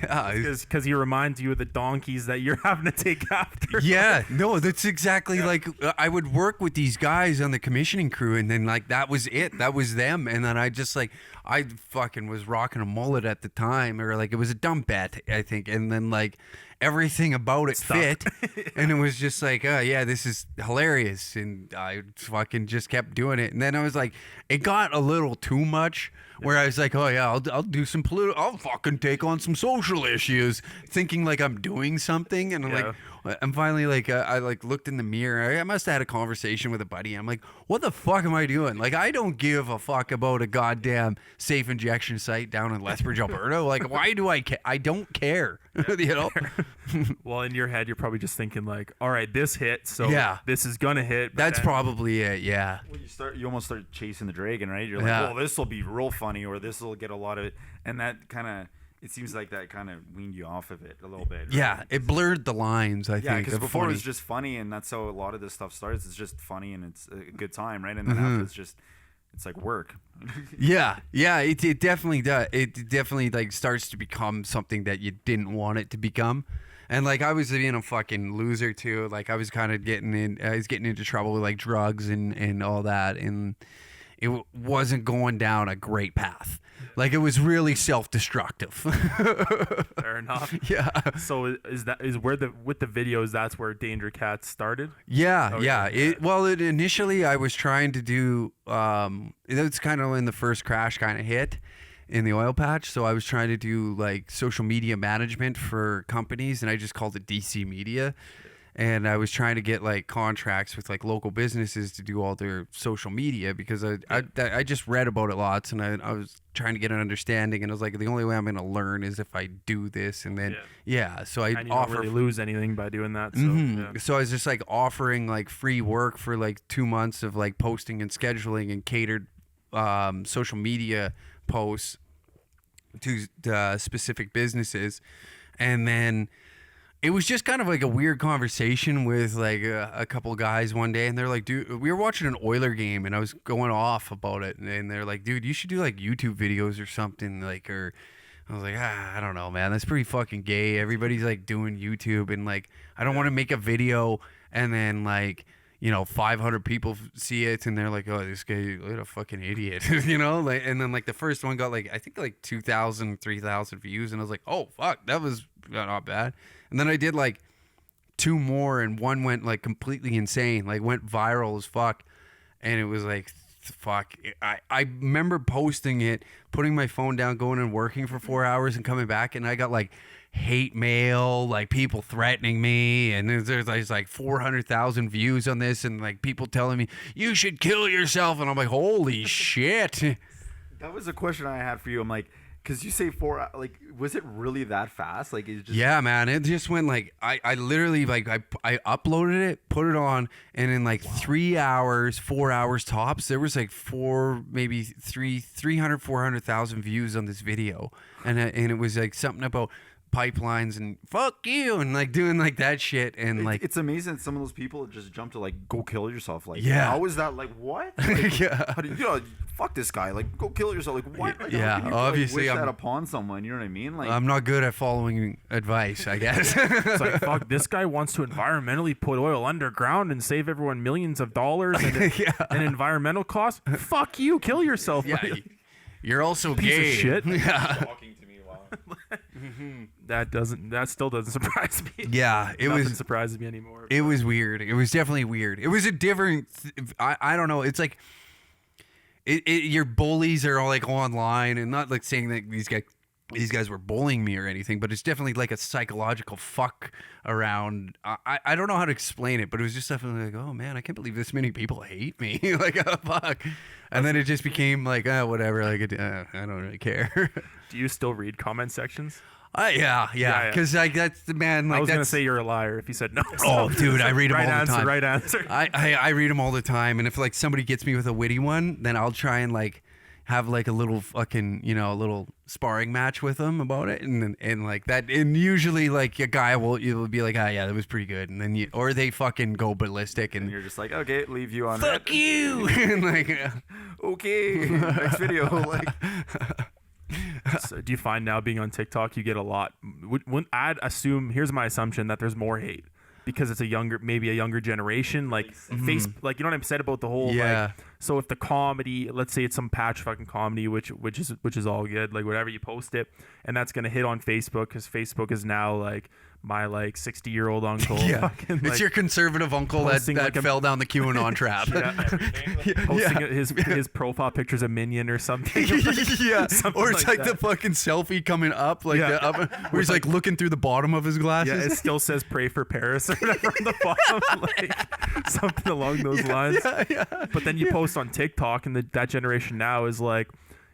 what? Because he reminds you of the donkeys that you're having to take after. Yeah, no, that's exactly like I would work with these guys on the commissioning crew, and then like that was it. That was them, and then I just like I fucking was rocking a mullet at the time, or like it was a dumb bet, I think, and then like everything about it fit, and it was just like, oh yeah, this is hilarious, and I fucking just kept doing it, and then I was like, it got a little too much, where I was like, oh yeah, I'll do some I'll fucking take on some social issues, thinking like I'm doing something, and I'm like, I'm finally like, I like looked in the mirror, I must have had a conversation with a buddy, I'm like, what the fuck am I doing? Like, I don't give a fuck about a goddamn safe injection site down in Lethbridge, Alberta. Like, why do I care? I don't care. You know. Well, in your head, you're probably just thinking like, all right, this hit, so this is gonna hit. That's probably it. Yeah. Well, you almost start chasing the dragon, right? You're like, well, this will be real funny, or this will get a lot of it, and that kind of. It seems like that kind of weaned you off of it a little bit. Right? Yeah, it blurred the lines, I think. Yeah, because before it was just funny, and that's how a lot of this stuff starts. It's just funny, and it's a good time, right? And then after it's like work. Yeah, it definitely does. It definitely like starts to become something that you didn't want it to become. And like I was being a fucking loser too. Like I was kind of getting into trouble with like drugs and all that, and it wasn't going down a great path. Like it was really self-destructive. Fair enough. Yeah. So is where with the videos, that's where Danger Cats started? Yeah, initially I was trying to do it's kind of when the first crash kind of hit in the oil patch, so I was trying to do like social media management for companies, and I just called it DC Media. And I was trying to get like contracts with like local businesses to do all their social media because I just read about it lots, and I was trying to get an understanding, and I was like, the only way I'm going to learn is if I do this, and then so I and you offer don't really lose anything by doing that. So so I was just like offering like free work for like 2 months of like posting and scheduling and catered social media posts to specific businesses, and then. It was just kind of like a weird conversation with like a couple guys one day, and they're like, dude, we were watching an Oiler game, and I was going off about it, and they're like, dude, you should do like YouTube videos or something, like, or I was like, I don't know, man, that's pretty fucking gay. Everybody's like doing YouTube, and like, I don't want to make a video and then like, 500 people see it, and they're like, oh, this guy, what a fucking idiot, like, and then like the first one got like, I think like 2,000, 3,000 views, and I was like, oh fuck, that was not bad. And then I did like 2 more, and one went like completely insane, like went viral as fuck, and it was like fuck. I remember posting it, putting my phone down, going and working for 4 hours and coming back, and I got like hate mail, like people threatening me, and there's like 400,000 views on this, and like people telling me you should kill yourself, and I'm like, holy shit. That was a question I had for you. I'm like, because you say 4, like, was it really that fast? Like, it just Yeah, man, it just went like I literally like I uploaded it, put it on, and in like 3 hours, 4 hours tops, there was like 400,000 views on this video, and it was like something about pipelines and fuck you and like doing like that shit, and like it's amazing that some of those people just jump to like go kill yourself. Like, yeah, how is that? Like, what? Like, yeah, how do you fuck this guy? Like, go kill yourself. Like, what? Like, yeah, how can you, obviously like, wish that upon someone. You know what I mean? Like, I'm not good at following advice, I guess. It's like, fuck, this guy wants to environmentally put oil underground and save everyone millions of dollars and environmental costs. Fuck you, kill yourself. Yeah, you're also piece gay. of shit. Yeah. talking to me while. That still doesn't surprise me. Yeah, Nothing surprises me anymore. It was weird. It was definitely weird. It was a different. I don't know. It's like your bullies are all like online, and not like saying that these guys were bullying me or anything, but it's definitely like a psychological fuck around. I don't know how to explain it, but it was just definitely like, oh man, I can't believe this many people hate me. Like, oh, fuck. And then it just became like, oh, whatever. Like, I don't really care. Do you still read comment sections? Yeah. Because like that's the man. Like, I was gonna say you're a liar if you said no. Oh, dude, I read them all the time. Right answer. I read them all the time, and if like somebody gets me with a witty one, then I'll try and like have like a little fucking, a little sparring match with them about it, and like that, and usually like a guy will be like, ah, yeah, that was pretty good, and then or they fucking go ballistic, and you're just like, okay, leave you on. Fuck you, and like, okay, next video, like. So do you find now being on TikTok, you get a lot? I'd assume, here's my assumption, that there's more hate because it's maybe a younger generation, like face, like, you know what I'm said about the whole, like, so if the comedy, let's say it's some patch fucking comedy, which is all good, like whatever, you post it, and that's gonna hit on Facebook because Facebook is now like my like 60-year-old uncle. Yeah, fucking, it's like, your conservative uncle that like fell down the QAnon trap. Posting his profile picture's a minion or something. Yeah, or it's like that. the fucking selfie coming up, like the up, where he's like looking through the bottom of his glasses. Yeah, it still says "Pray for Paris" or whatever on the bottom, like something along those lines. Yeah. But then you post on TikTok, and that generation now is like,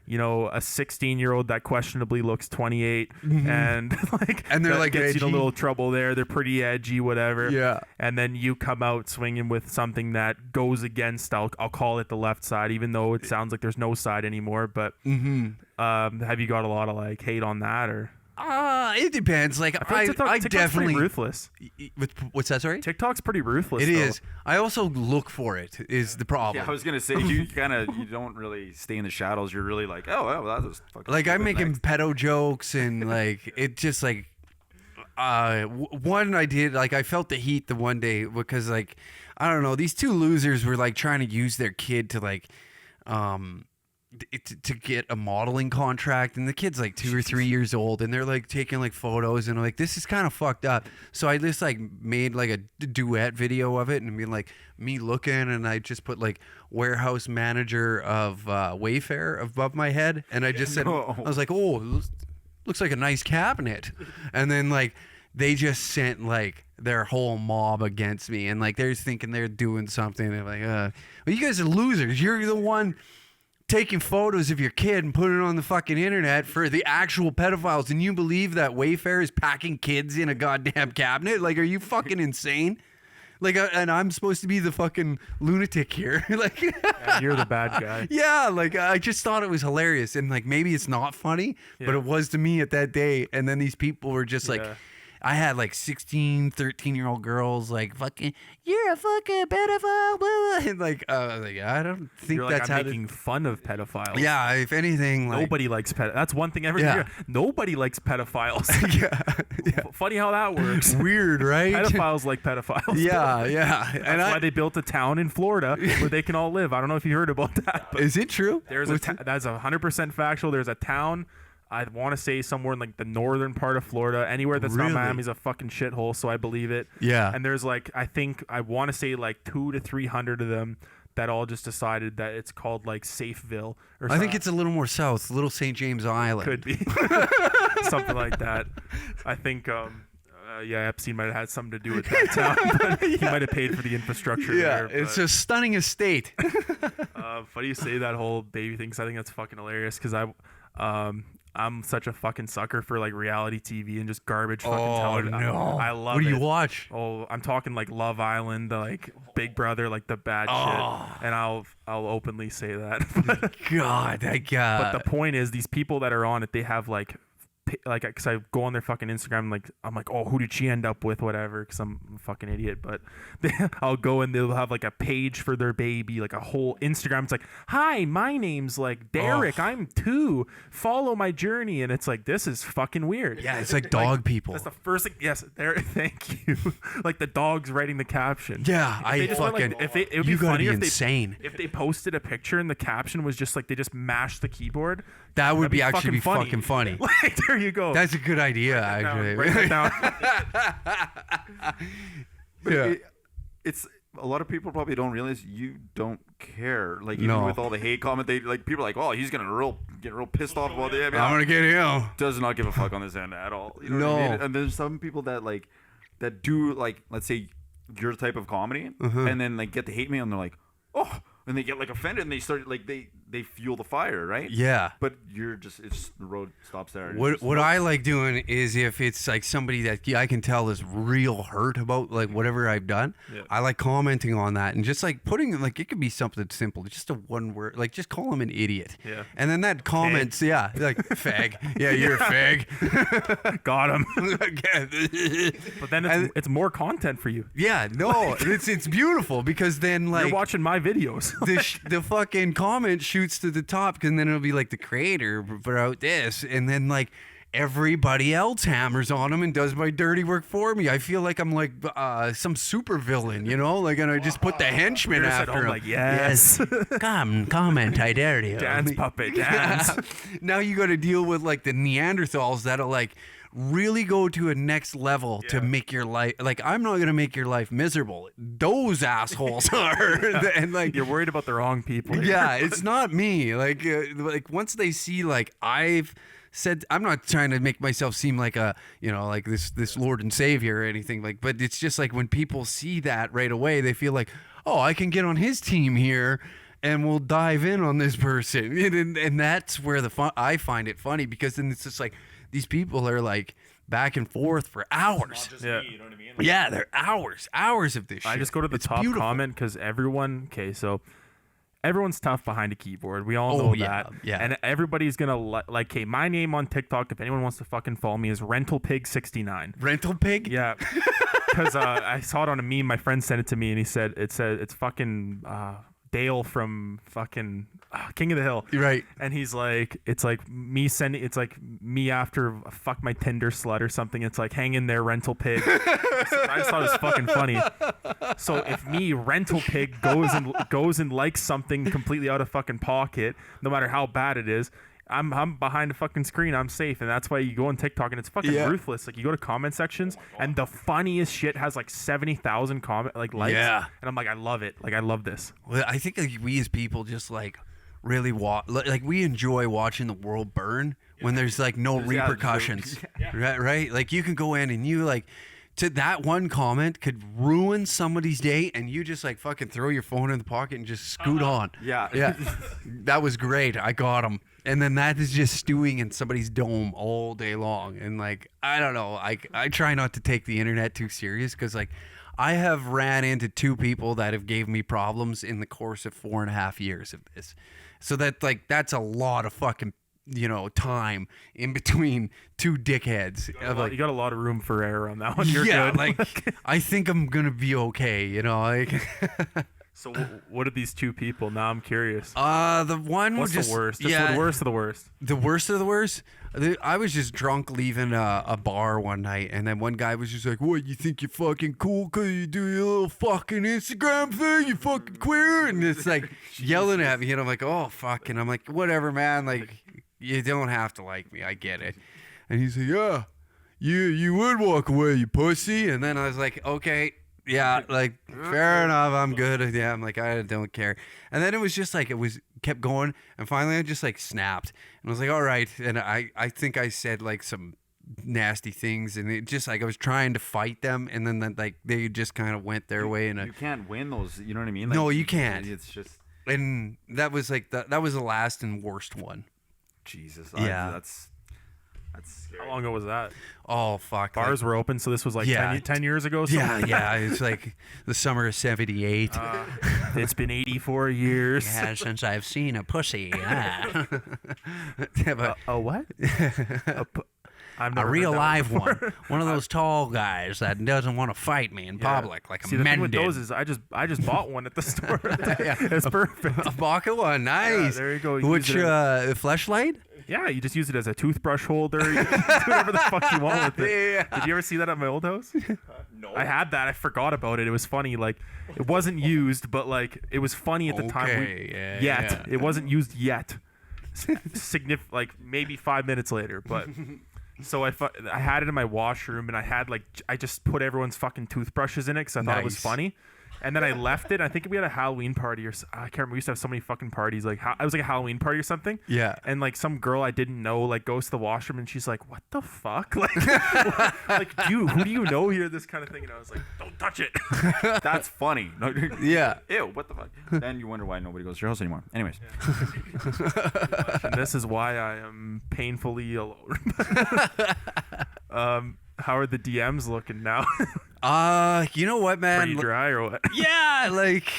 a 16-year-old that questionably looks 28, and they're like gets edgy. in a little trouble there. They're pretty edgy, whatever. Yeah. And then you come out swinging with something that goes against, I'll call it the left side, even though it sounds like there's no side anymore. But have you got a lot of like hate on that, or? It depends. Like TikTok's definitely pretty ruthless. What's that? Sorry, TikTok's pretty ruthless. It is. I also look for it. Is the problem? Yeah, I was gonna say you don't really stay in the shadows. You're really like, oh, well, that was fucking. Like I'm making next. pedo jokes and like it just like one I did, like I felt the heat the one day because like I don't know, these two losers were like trying to use their kid to like to get a modeling contract, and the kid's like 2 or 3 years old, and they're like taking like photos, and I'm like, this is kind of fucked up. So I just like made like a duet video of it, and being like me looking, and I just put like warehouse manager of Wayfair above my head, and I just said, I was like, oh, looks like a nice cabinet, and then like they just sent like their whole mob against me, and like they're thinking they're doing something, and they're like, well, you guys are losers. You're the one taking photos of your kid and putting it on the fucking internet for the actual pedophiles, and you believe that Wayfair is packing kids in a goddamn cabinet? Like, are you fucking insane? Like, and I'm supposed to be the fucking lunatic here. Like, yeah, you're the bad guy. Yeah, like I just thought it was hilarious, and like maybe it's not funny, but it was to me at that day. And then these people were just like, I had like 16, 13-year-old girls like, fucking, you're a fucking pedophile. And like, I don't think you're like, that's I'm making fun of pedophiles. Yeah, if anything, like, nobody likes That's one thing every year. Nobody likes pedophiles. yeah. Funny how that works. Weird, right? Pedophiles like pedophiles. Yeah. That's why they built a town in Florida where they can all live. I don't know if you heard about that. Is it true? That's 100% factual. There's a town, I want to say somewhere in like the northern part of Florida, anywhere that's not Miami's a fucking shithole, so I believe it. Yeah. And there's like, I want to say like 200 to 300 of them that all just decided that it's called like Safeville or something. I think it's a little more south, Little St. James Island. Could be something like that. I think Epstein might have had something to do with that town, but he might have paid for the infrastructure there. It's a stunning estate. Funny you say that whole baby thing, 'cause I think that's fucking hilarious, because I'm such a fucking sucker for like reality TV and just garbage fucking television. I love it. What do you watch? Oh, I'm talking like Love Island, the like Big Brother, like the bad shit. And I'll openly say that. God, that guy. But the point is, these people that are on it, they have like, because I go on their fucking Instagram, like I'm like, oh, who did she end up with, whatever, because I'm a fucking idiot. But I'll go and they'll have like a page for their baby, like a whole Instagram. It's like, hi, my name's like Derek, I'm 2, follow my journey. And it's like, this is fucking weird. Yeah, it's like dog people. That's the first thing. Yes, there. Thank you. Like the dog's writing the caption. Yeah, It would be you gotta funny be if insane. if they posted a picture and the caption was just like they just mashed the keyboard. That would That'd be actually be fucking funny. Like, there you go. That's a good idea, actually. Write that down. But it's a lot of people probably don't realize you don't care. Like even with all the hate comment, they like people are like, oh, he's gonna get real pissed off about it. I mean, I'm gonna get him. Does not give a fuck on this end at all. You know what I mean? And there's some people that like that do like, let's say your type of comedy, and then like get the hate mail and they're like, oh, and they get like offended and they start like they fuel the fire, right? Yeah. But you're just the road stops there. What I like doing is if it's like somebody that I can tell is real hurt about like whatever I've done, I like commenting on that and just like putting like, it could be something simple, just a one word, like just call him an idiot. Yeah. And then that comments, like fag. Yeah, you're a fag. Got him. But then it's more content for you. Yeah, no, it's beautiful because then like you're watching my videos. the fucking comment shoots to the top, and then it'll be like the creator wrote this, and then like everybody else hammers on him and does my dirty work for me. I feel like I'm like some super villain, you know, like, and I just put the henchman after him. Like, yes. Come comment, I dare you. Dance puppet, dance. Now you got to deal with like the Neanderthals that'll like really go to a next level to make your life, like, I'm not gonna make your life miserable, those assholes are. And like, you're worried about the wrong people here. Yeah, it's not me. Like once they see like I've said, I'm not trying to make myself seem like a, you know, like this Lord and Savior or anything, like, but it's just like when people see that right away, they feel like, oh, I can get on his team here and we'll dive in on this person. And that's where I find it funny, because then it's just like these people are like back and forth for hours. Me, you know what I mean? Yeah, they're hours of this shit. I just go to the top comment because everyone's tough behind a keyboard. We all know that. Yeah. And everybody's going to like, hey, my name on TikTok, if anyone wants to fucking follow me, is RentalPig69. Rental Pig? Yeah. Because I saw it on a meme. My friend sent it to me and he said, it's fucking Dale from fucking King of the Hill. Right. And he's like, it's like me after fuck my Tinder slut or something. It's like, hang in there, Rental Pig. So I just thought it was fucking funny. So if me, Rental Pig, goes and likes something completely out of fucking pocket, no matter how bad it is, I'm behind a fucking screen. I'm safe. And that's why you go on TikTok and it's fucking ruthless. Like, you go to comment sections and the funniest shit has like 70,000 likes. Yeah. And I'm like, I love it. Like, I love this. Well, I think like we as people just like really like we enjoy watching the world burn when there's like no repercussions. Right? Like, you can go in and you like, to that one comment could ruin somebody's day, and you just like fucking throw your phone in the pocket and just scoot on. Yeah. That was great. I got him. And then that is just stewing in somebody's dome all day long. And like, I don't know. I try not to take the internet too serious, because like I have ran into 2 people that have gave me problems in the course of 4.5 years of this. So that like, that's a lot of fucking, you know, time in between 2 dickheads. You got a lot of room for error on that one. You're good. Like I think I'm gonna be okay, you know. Like, so what are these 2 people? Now I'm curious. The one was What's the worst? The worst of the worst. The worst of the worst. I was just drunk leaving a bar one night, and then one guy was just like, "What, you think you're fucking cool because you do your little fucking Instagram thing? You fucking queer?" And it's like yelling at me, and I'm like, "Oh fuck!" And I'm like, "Whatever, man. Like, you don't have to like me. I get it." And he's like, "Yeah, you would walk away, you pussy." And then I was like, "Okay, Yeah, like fair enough. I'm good. Yeah, I'm like I don't care. And then it was just like kept going, and finally I just like snapped, and I was like, all right. And I think I said like some nasty things, and it just like I was trying to fight them, and then like they just kind of went their way. And you can't win those. You know what I mean? Like, no, you can't. It's just. And that was like that was the last and worst one. Jesus. Yeah. That's scary. How long ago was that? Oh fuck! Bars were open, so this was like Yeah. 10 years ago. Yeah. It's like the summer of '78. It's been 84 years. Yeah, since I've seen a pussy. Yeah. Yeah, but A what? I've a never real heard that live before. one. One of those tall guys that doesn't want to fight me in public like See, a the man thing with did. those is I just bought one at the store. It's perfect. A Baka one, nice. there you go. You Which use it fleshlight? Yeah, you just use it as a toothbrush holder. You can do whatever the fuck you want with it. Yeah. Did you ever see that at my old house? No. I had that. I forgot about it. It was funny. Like, it wasn't used, but like it was funny at the time. Yeah. It wasn't used yet. Like maybe 5 minutes later, but. So I had it in my washroom, and I just put everyone's fucking toothbrushes in it because I thought it was Nice. funny. And then I left it. I think we had a Halloween party I can't remember. We used to have so many fucking parties. Like it was like a Halloween party or something. Yeah. And like some girl I didn't know like goes to the washroom, and she's like, "What the fuck? Like, like, dude, who do you know here?" This kind of thing. And I was like, "Don't touch it." That's funny. No, Yeah. Ew, what the fuck? Then you wonder why nobody goes to your house anymore. Anyways. And this is why I am painfully alone. How are the DMs looking now? You know what, man? Pretty dry or what? Yeah, like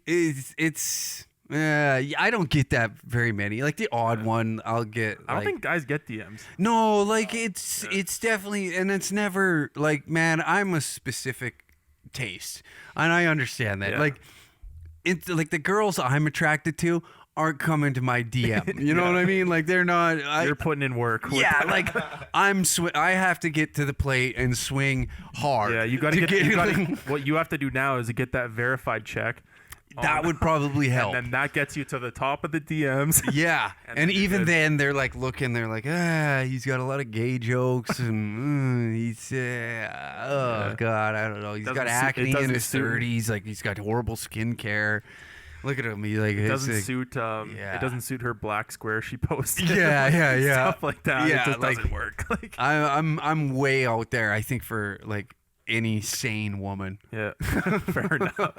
it's I don't get that very many. Like the odd one I'll get. I don't like- think guys get DMs. No, like it's definitely, and it's never like, man, I'm a specific taste, and I understand that. Yeah. Like it's like the girls I'm attracted to aren't coming to my DM. You know what I mean? Like they're not. You're putting in work. with Yeah, that. like I have to get to the plate and swing hard. Yeah, you got to get. What you have to do now is to get that verified check. that would probably help. And then that gets you to the top of the DMs. Yeah, And and then you're even good. then they're like looking. They're like, he's got a lot of gay jokes, and he's god, I don't know. He's got Doesn't suit- acne it in doesn't his suit- 30s. Like he's got horrible skincare. Look at him. He like It it's doesn't like- suit. yeah. It doesn't suit her black square she posted. Yeah. Stuff like that. Yeah, it just like- doesn't work. Like, I'm way out there. I think for like any sane woman. yeah, fair enough.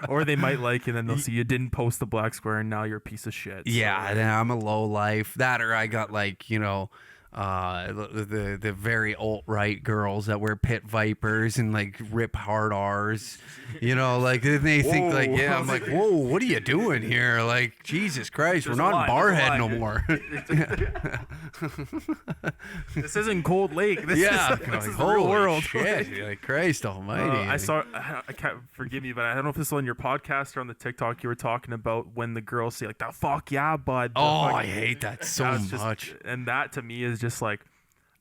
Or they might like, and then they'll see you didn't post the black square, and now you're a piece of shit. So, Yeah, then I'm a low life. That or I got like, you know, the very alt right girls that wear pit vipers and like rip hard R's. You know, like then they think like, Whoa. yeah, I'm like, whoa, what are you doing here? Like, Jesus Christ, There's we're a not in line, there's a Barhead no line. more. This isn't Cold Lake. This Yeah, is, this like, is the real holy world. shit. You're like, Christ Almighty. I saw. I can't forgive me, but I don't know if this was on your podcast or on the TikTok. You were talking about when the girls say like, "The fuck yeah, bud." The Oh, fuck- I hate that so That's just- much. and that to me is just like,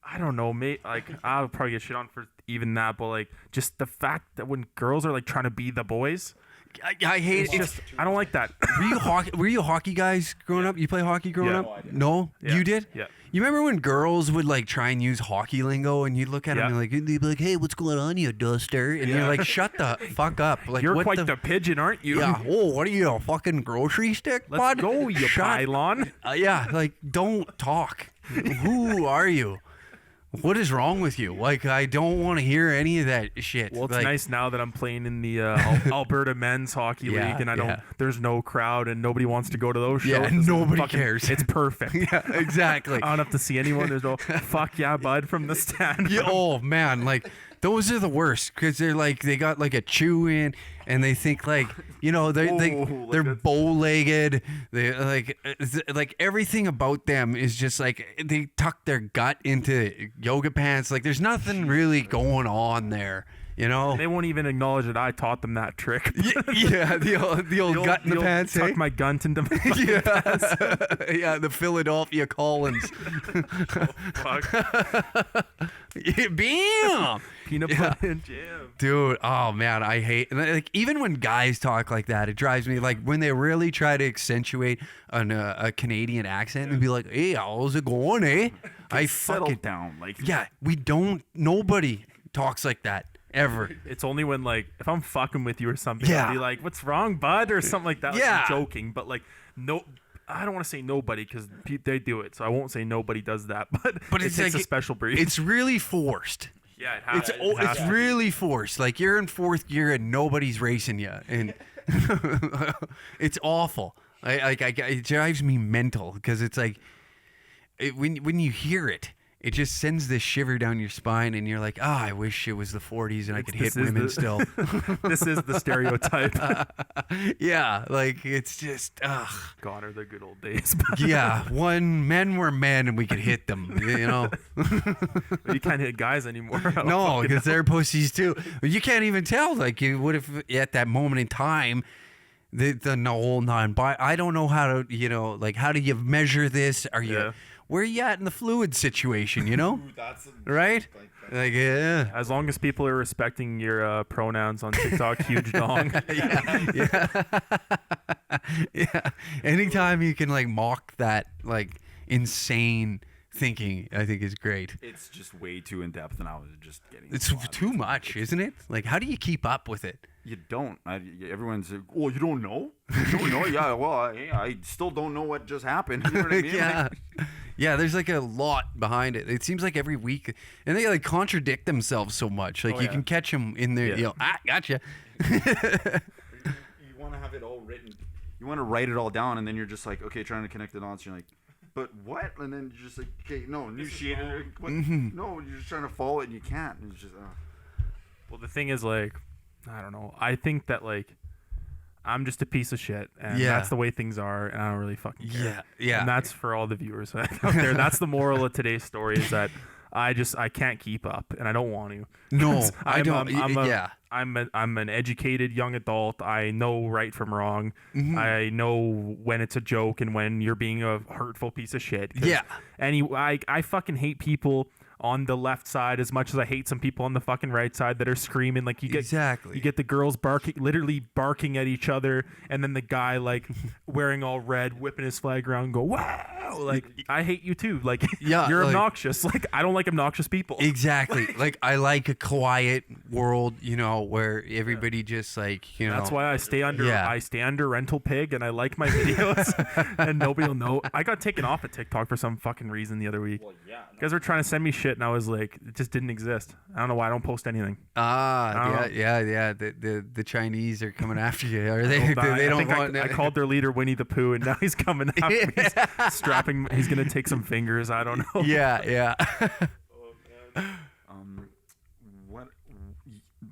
I don't know, mate. Like I'll probably get shit on for even that, but like just the fact that when girls are like trying to be the boys, I hate it's it. just I don't like that. Were you hockey guys growing up? You play hockey growing Yeah. up? No, I didn't. No? Yeah. You did? Yeah. You remember when girls would like try and use hockey lingo and you'd look at them Yeah. and like they'd be like, "Hey, what's going on, you duster?" And you're like, "Shut the fuck up!" Like, You're what quite the pigeon, aren't you? yeah. Oh, what are you, a fucking grocery stick, Let's bud? go, you Shut- pylon. Yeah, like don't talk. Who are you? What is wrong with you? Like, I don't want to hear any of that shit. Well, it's like, nice now that I'm playing in the Alberta Men's Hockey Yeah, League, and I don't. yeah. There's no crowd, and nobody wants to go to those shows. Yeah, 'cause nobody fucking- cares. It's perfect. Yeah, exactly. I don't have to see anyone. There's no fuck yeah, bud from the stand. Yeah, oh man, like those are the worst because they're like they got like a chew in and they think like, you know, they're like they're that's- bow-legged. They like everything about them is just like they tuck their gut into yoga pants. Like there's nothing really going on there, you know. They won't even acknowledge that I taught them that trick. Yeah, the old gut in the pants. Tuck Hey? my gunt into my Yeah, yeah, the Philadelphia Collins. fuck. Bam! Peanut butter and jam. Dude, oh man, I hate like even when guys talk like that, it drives me like when they really try to accentuate a Canadian accent and be like, "Hey, how's it going, eh?" I Settle fucking down. Like yeah, we don't. Nobody talks like that ever. It's only when like if I'm fucking with you or something, I'll be like, "What's wrong, bud?" or something like that. Like, I'm joking, but like no. I don't want to say nobody because they do it, so I won't say nobody does that. But it's like a special breed. It's really forced. Yeah, it's really forced. Like you're in fourth gear and nobody's racing you, and it's awful. It drives me mental because it's like when you hear it. It just sends this shiver down your spine, and you're like, "Oh, I wish it was the '40s and I could hit women still." This is the stereotype. Yeah, like it's just, God, are the good old days. Yeah, men were men, and we could hit them. You know, you can't hit guys anymore. No, because they're pussies too. You can't even tell. Like you would have at that moment in time. The whole non-bi. I don't know how to, like how do you measure this? Are you? Yeah. Where are you at in the fluid situation, right? Like, yeah. As long as people are respecting your pronouns on TikTok, huge dong. Yeah. Anytime you can like mock that like insane thinking, I think is great. It's just way too in depth, and I was just getting. It's too much, isn't it? Like, how do you keep up with it? You don't. Everyone's like, "Oh, you don't know? You don't know? Yeah. Well, I still don't know what just happened." You know what I mean? Yeah. Yeah, there's like a lot behind it. It seems like every week, and they like contradict themselves so much. Like you can catch them in there. Gotcha. You want to have it all written. You want to write it all down, and then you're just like, okay, trying to connect the dots. You're like, but what? And then you're just like, okay, no, new sheet. No, you're just trying to follow it, and you can't. And it's just. Well, the thing is, like, I don't know. I think that like. I'm just a piece of shit, and that's the way things are, and I don't really fucking care. Yeah. And that's for all the viewers out there. That's the moral of today's story: is that I can't keep up, and I don't want to. No, I don't. I'm an educated young adult. I know right from wrong. Mm-hmm. I know when it's a joke and when you're being a hurtful piece of shit. Yeah. I fucking hate people on the left side as much as I hate some people on the fucking right side that are screaming. Like you get the girls literally barking at each other, and then the guy like wearing all red, whipping his flag around, and go wow. Like I hate you too. Like you're obnoxious. Like I don't like obnoxious people. Exactly. Like I like a quiet world, where everybody just like That's why I stay under Rental Pig, and I like my videos, and nobody will know. I got taken off of TikTok for some fucking reason the other week. Well, you guys were trying to send me shit, and I was like, it just didn't exist. I don't know why I don't post anything. The Chinese are coming after you. Are they? They don't want. I called their leader Winnie the Pooh, and now he's coming after me. He's strapping. He's gonna take some fingers. I don't know. Yeah. Oh, man.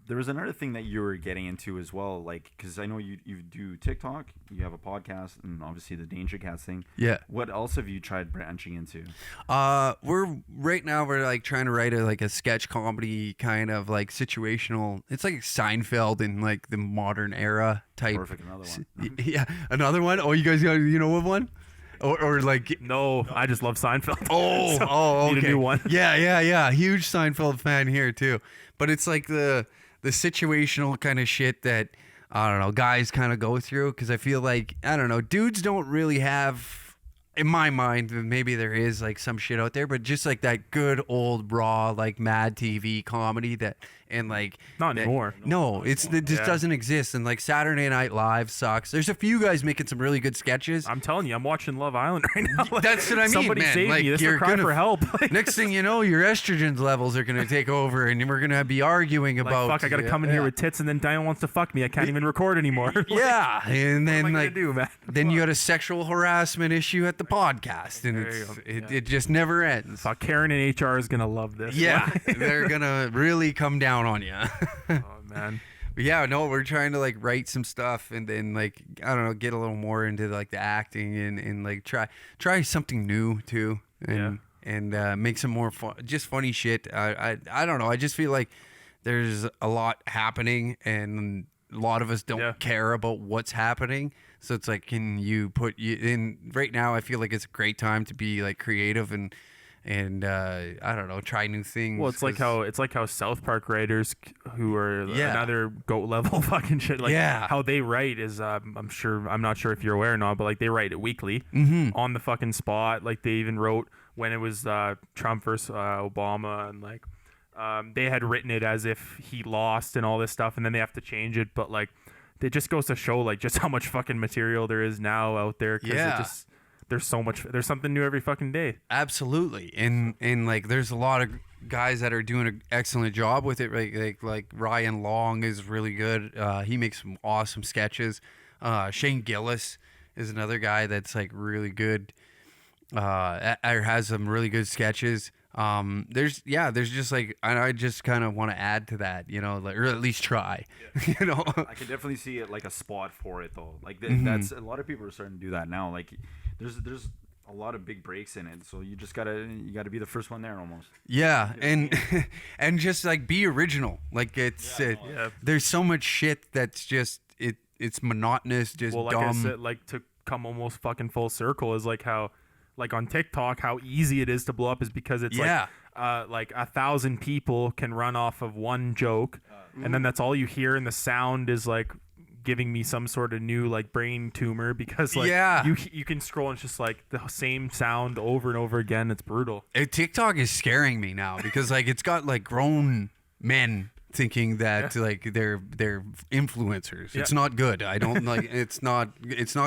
There was another thing that you were getting into as well, like because I know you do TikTok, you have a podcast, and obviously the Danger Cats thing. Yeah. What else have you tried branching into? We're like trying to write a sketch comedy kind of like situational. It's like Seinfeld in like the modern era type. Perfect. Another one. Yeah, another one. Oh, you guys got what one? Or like no, I just love Seinfeld. Okay. Need a new one. Yeah. Huge Seinfeld fan here too. But it's like the situational kind of shit that I don't know guys kind of go through because I feel like I don't know dudes don't really have in my mind maybe there is like some shit out there but just like that good old raw like Mad TV comedy that and like not anymore. No, it just doesn't exist and like Saturday Night Live sucks. There's a few guys making some really good sketches. I'm telling you, I'm watching Love Island right now. Like, that's what I mean, somebody man. save like, me. This is a cry for help. Next thing you know, your estrogen levels are gonna take over, and we're gonna be arguing about. Fuck, I gotta come in here with tits, and then Diane wants to fuck me. I can't even record anymore. Yeah, and then what am I like, gonna do, man? Then you got a sexual harassment issue at the podcast, and it just never ends. Fuck, Karen in HR is gonna love this. Yeah, they're gonna really come down on you. Oh man. But yeah, no, we're trying to like write some stuff and then like I don't know, get a little more into like the acting and like try something new too and make some more fun, just funny shit. I don't know. I just feel like there's a lot happening and a lot of us don't care about what's happening. So it's like, can you put you in right now? I feel like it's a great time to be like creative and I don't know, try new things. Well, it's like how South Park writers who are another GOAT level fucking shit. Like how they write is I'm not sure if you're aware or not, but like they write it weekly on the fucking spot. Like they even wrote when it was Trump versus Obama and like they had written it as if he lost and all this stuff, and then they have to change it. But like, it just goes to show like just how much fucking material there is now out there. 'Cause it just, there's so much. There's something new every fucking day. Absolutely, and like there's a lot of guys that are doing an excellent job with it. Like Ryan Long is really good. He makes some awesome sketches. Shane Gillis is another guy that's like really good. Or has some really good sketches. There's just like, I just kind of want to add to that, you know, like, or at least try. You know, I can definitely see it like a spot for it though. Like that's a lot of people are starting to do that now. Like there's a lot of big breaks in it, so you gotta be the first one there almost. Yeah, and and just like be original. Like there's so much shit that's just it's monotonous, just like dumb. I said, like to come almost fucking full circle is like how, like on TikTok, how easy it is to blow up is because it's like 1,000 people can run off of one joke, and then that's all you hear, and the sound is like giving me some sort of new like brain tumor because like you can scroll and it's just like the same sound over and over again. It's brutal. TikTok is scaring me now because like it's got like grown men thinking that like they're influencers. It's not good. I don't like it's not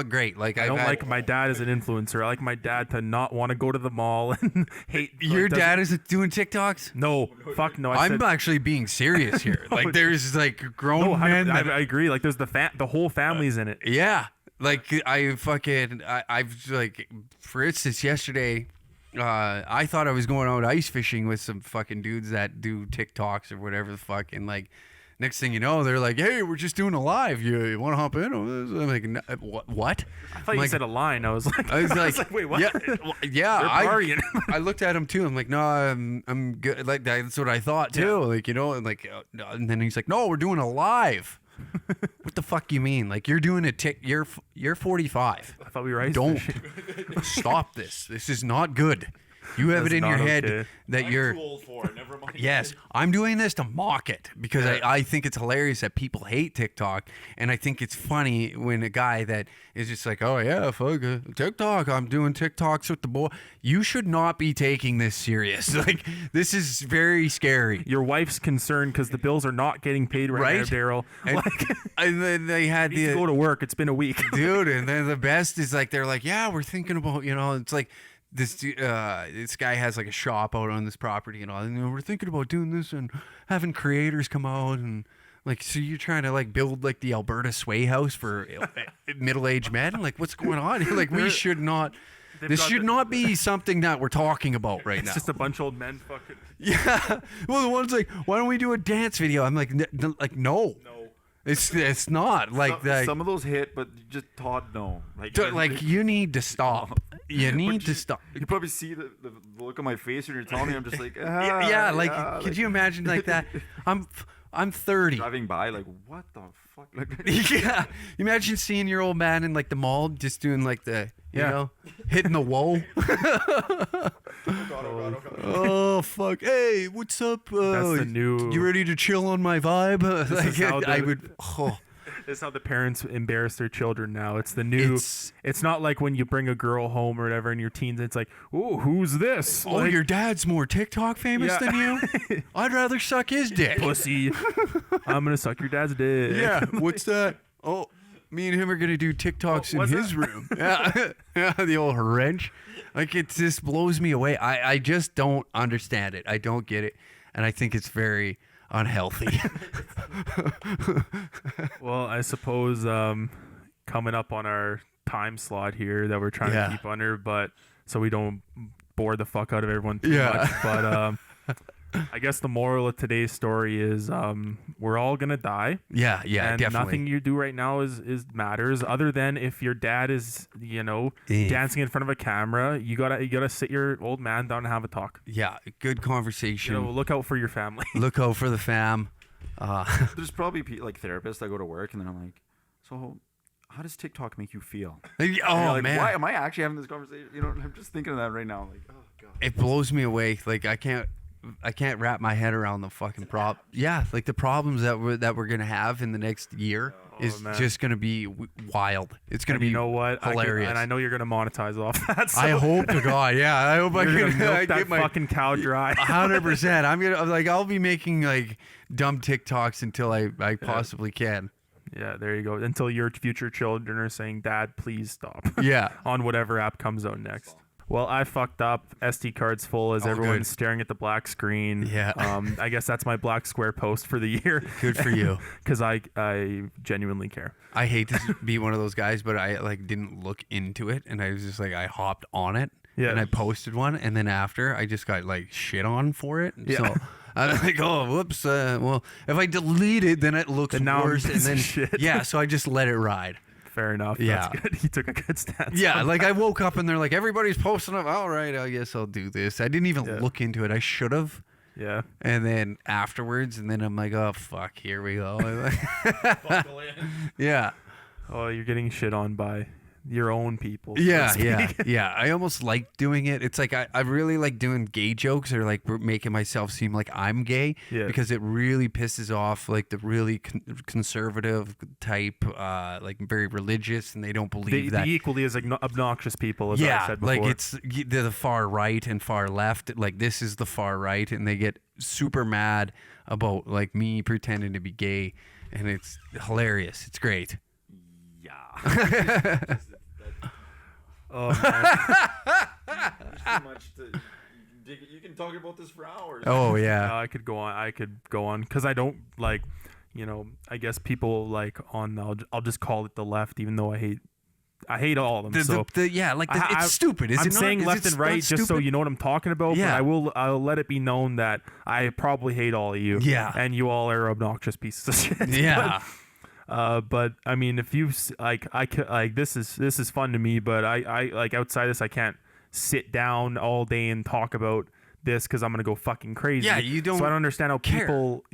great. Like I don't like my dad as an influencer. I like my dad to not want to go to the mall and hate. Your dad is doing TikToks? No, fuck no. I'm actually being serious here. Like there's like grown men. I agree. Like there's the whole family's in it. Yeah. Like I've like, for instance, yesterday, I thought I was going out ice fishing with some fucking dudes that do TikToks or whatever the fuck, and like next thing you know, they're like, "Hey, we're just doing a live. You want to hop in?" I'm like, no, "What?" I thought you said a line. I was like, "Wait, what?" Yeah. I looked at him too. I'm like, "No, I'm good." Like that's what I thought too. Like, you know, and like, and then he's like, "No, we're doing a live." What the fuck you mean? Like you're doing a you're 45. I thought we were ice Don't fishing. stop this. This is not good. You have it in your head that you're too old for it. Never mind. Yes, I'm doing this to mock it because I think it's hilarious that people hate TikTok, and I think it's funny when a guy that is just like, oh yeah, fuck TikTok, I'm doing TikToks with the boy. You should not be taking this serious. Like this is very scary. Your wife's concerned because the bills are not getting paid right now, Daryl. And then they had to go to work. It's been a week, dude. And then the best is like they're like, yeah, we're thinking about, you know, it's like. This guy has like a shop out on this property and all, and you know, we're thinking about doing this and having creators come out and like, so you're trying to like build like the Alberta Sway House for middle-aged men? Like, what's going on? Like, we should not. This should not be something that we're talking about right now. It's just a bunch of old men fucking. Yeah. Well, the one's like, why don't we do a dance video? I'm like, no. It's not like that. Some of those hit, but just Todd, no. Like you need to stop. You need to stop. You probably see the look on my face when you're telling me. I'm just like, could you imagine like that? I'm 30. Driving by, like, what the fuck? Yeah. Imagine seeing your old man in like the mall, just doing like the, you know, hitting the wall. Oh fuck! Hey, what's up? That's the new. You ready to chill on my vibe? I would. Oh. That's how the parents embarrass their children now. It's the new. It's not like when you bring a girl home or whatever in your teens. It's like, oh, who's this? Oh, your dad's more TikTok famous than you? I'd rather suck his dick. Pussy. I'm gonna suck your dad's dick. Yeah. What's that? Oh, me and him are gonna do TikToks in his room. Yeah. The old wrench. Like it just blows me away. I just don't understand it. I don't get it, and I think it's very unhealthy. Well, I suppose coming up on our time slot here that we're trying to keep under, but so we don't bore the fuck out of everyone too much. But I guess the moral of today's story is we're all gonna die. Yeah, and definitely. Nothing you do right now is matters other than if your dad is, you know, dancing in front of a camera. You gotta sit your old man down and have a talk. Yeah, good conversation. You know, look out for your family. Look out for the fam. There's probably like therapists that go to work and then I'm like, so how does TikTok make you feel? Oh like, man, why am I actually having this conversation? You know, I'm just thinking of that right now. Like, oh god, it blows me away. Like I can't wrap my head around the fucking like the problems that we're gonna have in the next year. is man. just gonna be wild. It's gonna be you know what? hilarious. And I know you're gonna monetize off that. So I hope to God, yeah. I hope I you're can gonna milk that get my fucking cow dry. 100%. I'll be making like dumb TikToks until I possibly can. Yeah, there you go. Until your future children are saying, "Dad, please stop." Yeah. On whatever app comes out next. Well, I fucked up. SD card's full as everyone's good. staring at the black screen. Yeah. I guess that's my black square post for the year. Good for you. Because I genuinely care. I hate to be one of those guys, but I like didn't look into it, and I was just like I hopped on it, Yeah. and I posted one, and then after I just got like shit on for it. Yeah. So I'm like, oh, whoops. Well, if I delete it, then it looks And now I'm worse, a and piece of then shit. yeah. So I just let it ride. Fair enough. Yeah. That's good. He took a good stance. Yeah, like I woke up and they're like, everybody's posting up. All right, I guess I'll do this. I didn't even Yeah. look into it. I should have. Yeah. And then afterwards, and then I'm like, oh fuck, here we go. Yeah. Oh, you're getting shit on by your own people. so to Yeah, speak. yeah. I almost like doing it. It's like I really like doing gay jokes or like making myself seem like I'm gay Yeah. because it really pisses off like the really conservative type, like very religious, and they don't believe The that. equally as obnoxious people, as I Yeah, said before. like it's the far right and far left. Like this is the far right, and they get super mad about like me pretending to be gay, and it's hilarious. It's great. Yeah. Oh, man. There's too much to. You can talk about this for hours. Oh yeah. I could go on because I don't like, I guess people like on. I'll just call it the left, even though I hate all of them. Yeah, like I- it's stupid. Is I'm it not? saying Is left it and right not just so stupid? you know what I'm talking about. Yeah. But I'll let it be known that I probably hate all of you. Yeah. And you all are obnoxious pieces of shit. Yeah. But I mean, if you this is fun to me, but I like outside this, I can't sit down all day and talk about this because I'm gonna go fucking crazy. Yeah, you don't So I don't understand how care.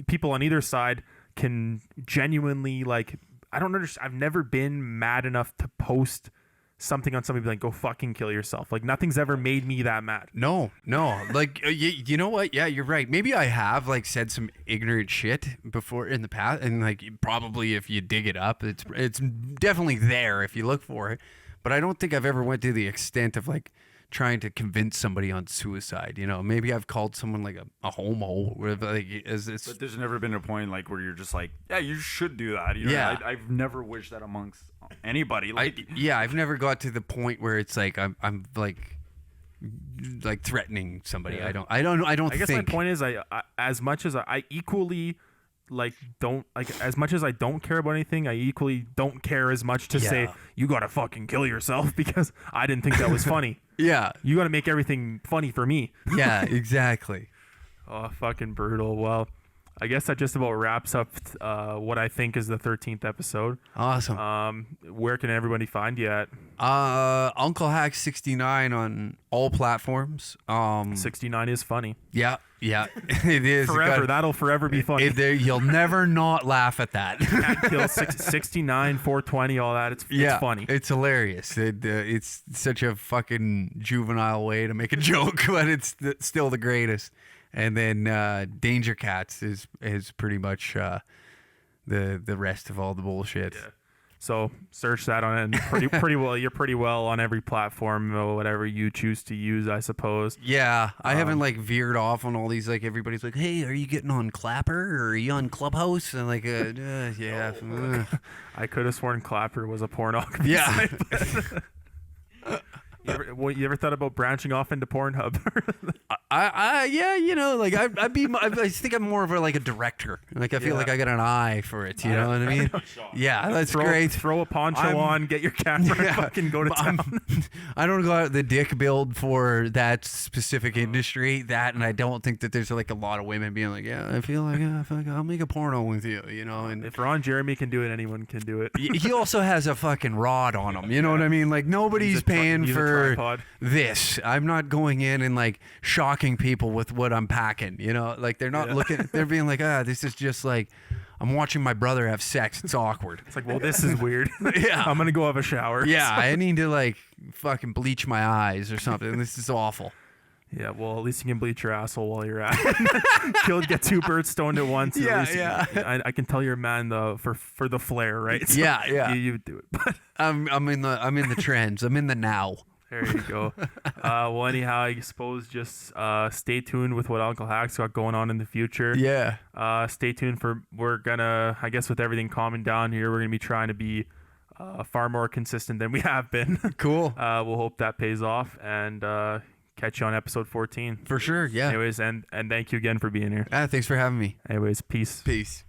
people on either side can genuinely like. I don't understand. I've never been mad enough to post something on somebody like go fucking kill yourself. Like nothing's ever made me that mad. No. Like you know what? Yeah, you're right. Maybe I have like said some ignorant shit before in the past, and like probably if you dig it up, it's definitely there if you look for it. But I don't think I've ever went to the extent of like trying to convince somebody on suicide. Maybe I've called someone like a homo. Where like But there's never been a point like where you're just like, yeah, you should do that. Yeah. I've never wished that amongst anybody. Like, I've never got to the point where it's like I'm like threatening somebody. Yeah. I don't I guess think. my point is I as much as I equally don't as much as I don't care about anything, I equally don't care as much to say Yeah. you gotta fucking kill yourself because I didn't think that was funny. Yeah. You gotta make everything funny for me. Yeah, exactly. Oh, fucking brutal. Well, I guess that just about wraps up what I think is the 13th episode. Awesome. Where can everybody find you at? Uncle Hack 69 on all platforms. 69 is funny. Yeah, it is. Forever. That'll forever be funny. You'll never not laugh at that. Cat kill 69, 420, all that. It's funny. It's hilarious. It's such a fucking juvenile way to make a joke, but it's still the greatest. And then Danger Cats is pretty much the rest of all the bullshit. Yeah. So search that on it, and pretty well. You're pretty well on every platform or whatever you choose to use, I suppose. Yeah, I haven't like veered off on all these. Like everybody's like, "Hey, are you getting on Clapper or are you on Clubhouse?" And like, yeah, I could have sworn Clapper was a pornography yeah. site. You ever thought about branching off into Pornhub? Yeah, like I think I'm more of a director. Like I feel like I got an eye for it. You know what I mean? Yeah, that's great. Throw a poncho on, get your camera, and fucking go to town. I don't go out the dick build for that specific industry. And I don't think that there's like a lot of women being like, yeah, I feel like I'll make a porno with you. And If Ron Jeremy can do it, anyone can do it. he also has a fucking rod on him. You know what I mean? Like nobody's paying he's a for tripod. this. I'm not going in and like shocking people with what I'm packing. Like they're not looking. They're being like, this is just like I'm watching my brother have sex. It's awkward. It's like, well, this is weird. Yeah. I'm gonna go have a shower. Yeah, I need to like fucking bleach my eyes or something. This is awful. Yeah, well, at least you can bleach your asshole while you're at it. Get 2 birds stoned at once. Yeah, at least I can tell you're a man for the flair, right? So yeah. You do it. But I'm in the trends. I'm in the now. there you go. Well, anyhow, I suppose just stay tuned with what Uncle Hack's got going on in the future. Yeah. Stay tuned we're gonna, I guess with everything calming down here, we're gonna be trying to be far more consistent than we have been. Cool. We'll hope that pays off, and catch you on episode 14. For sure. Yeah. Anyways, and thank you again for being here. Thanks for having me. Anyways, peace. Peace.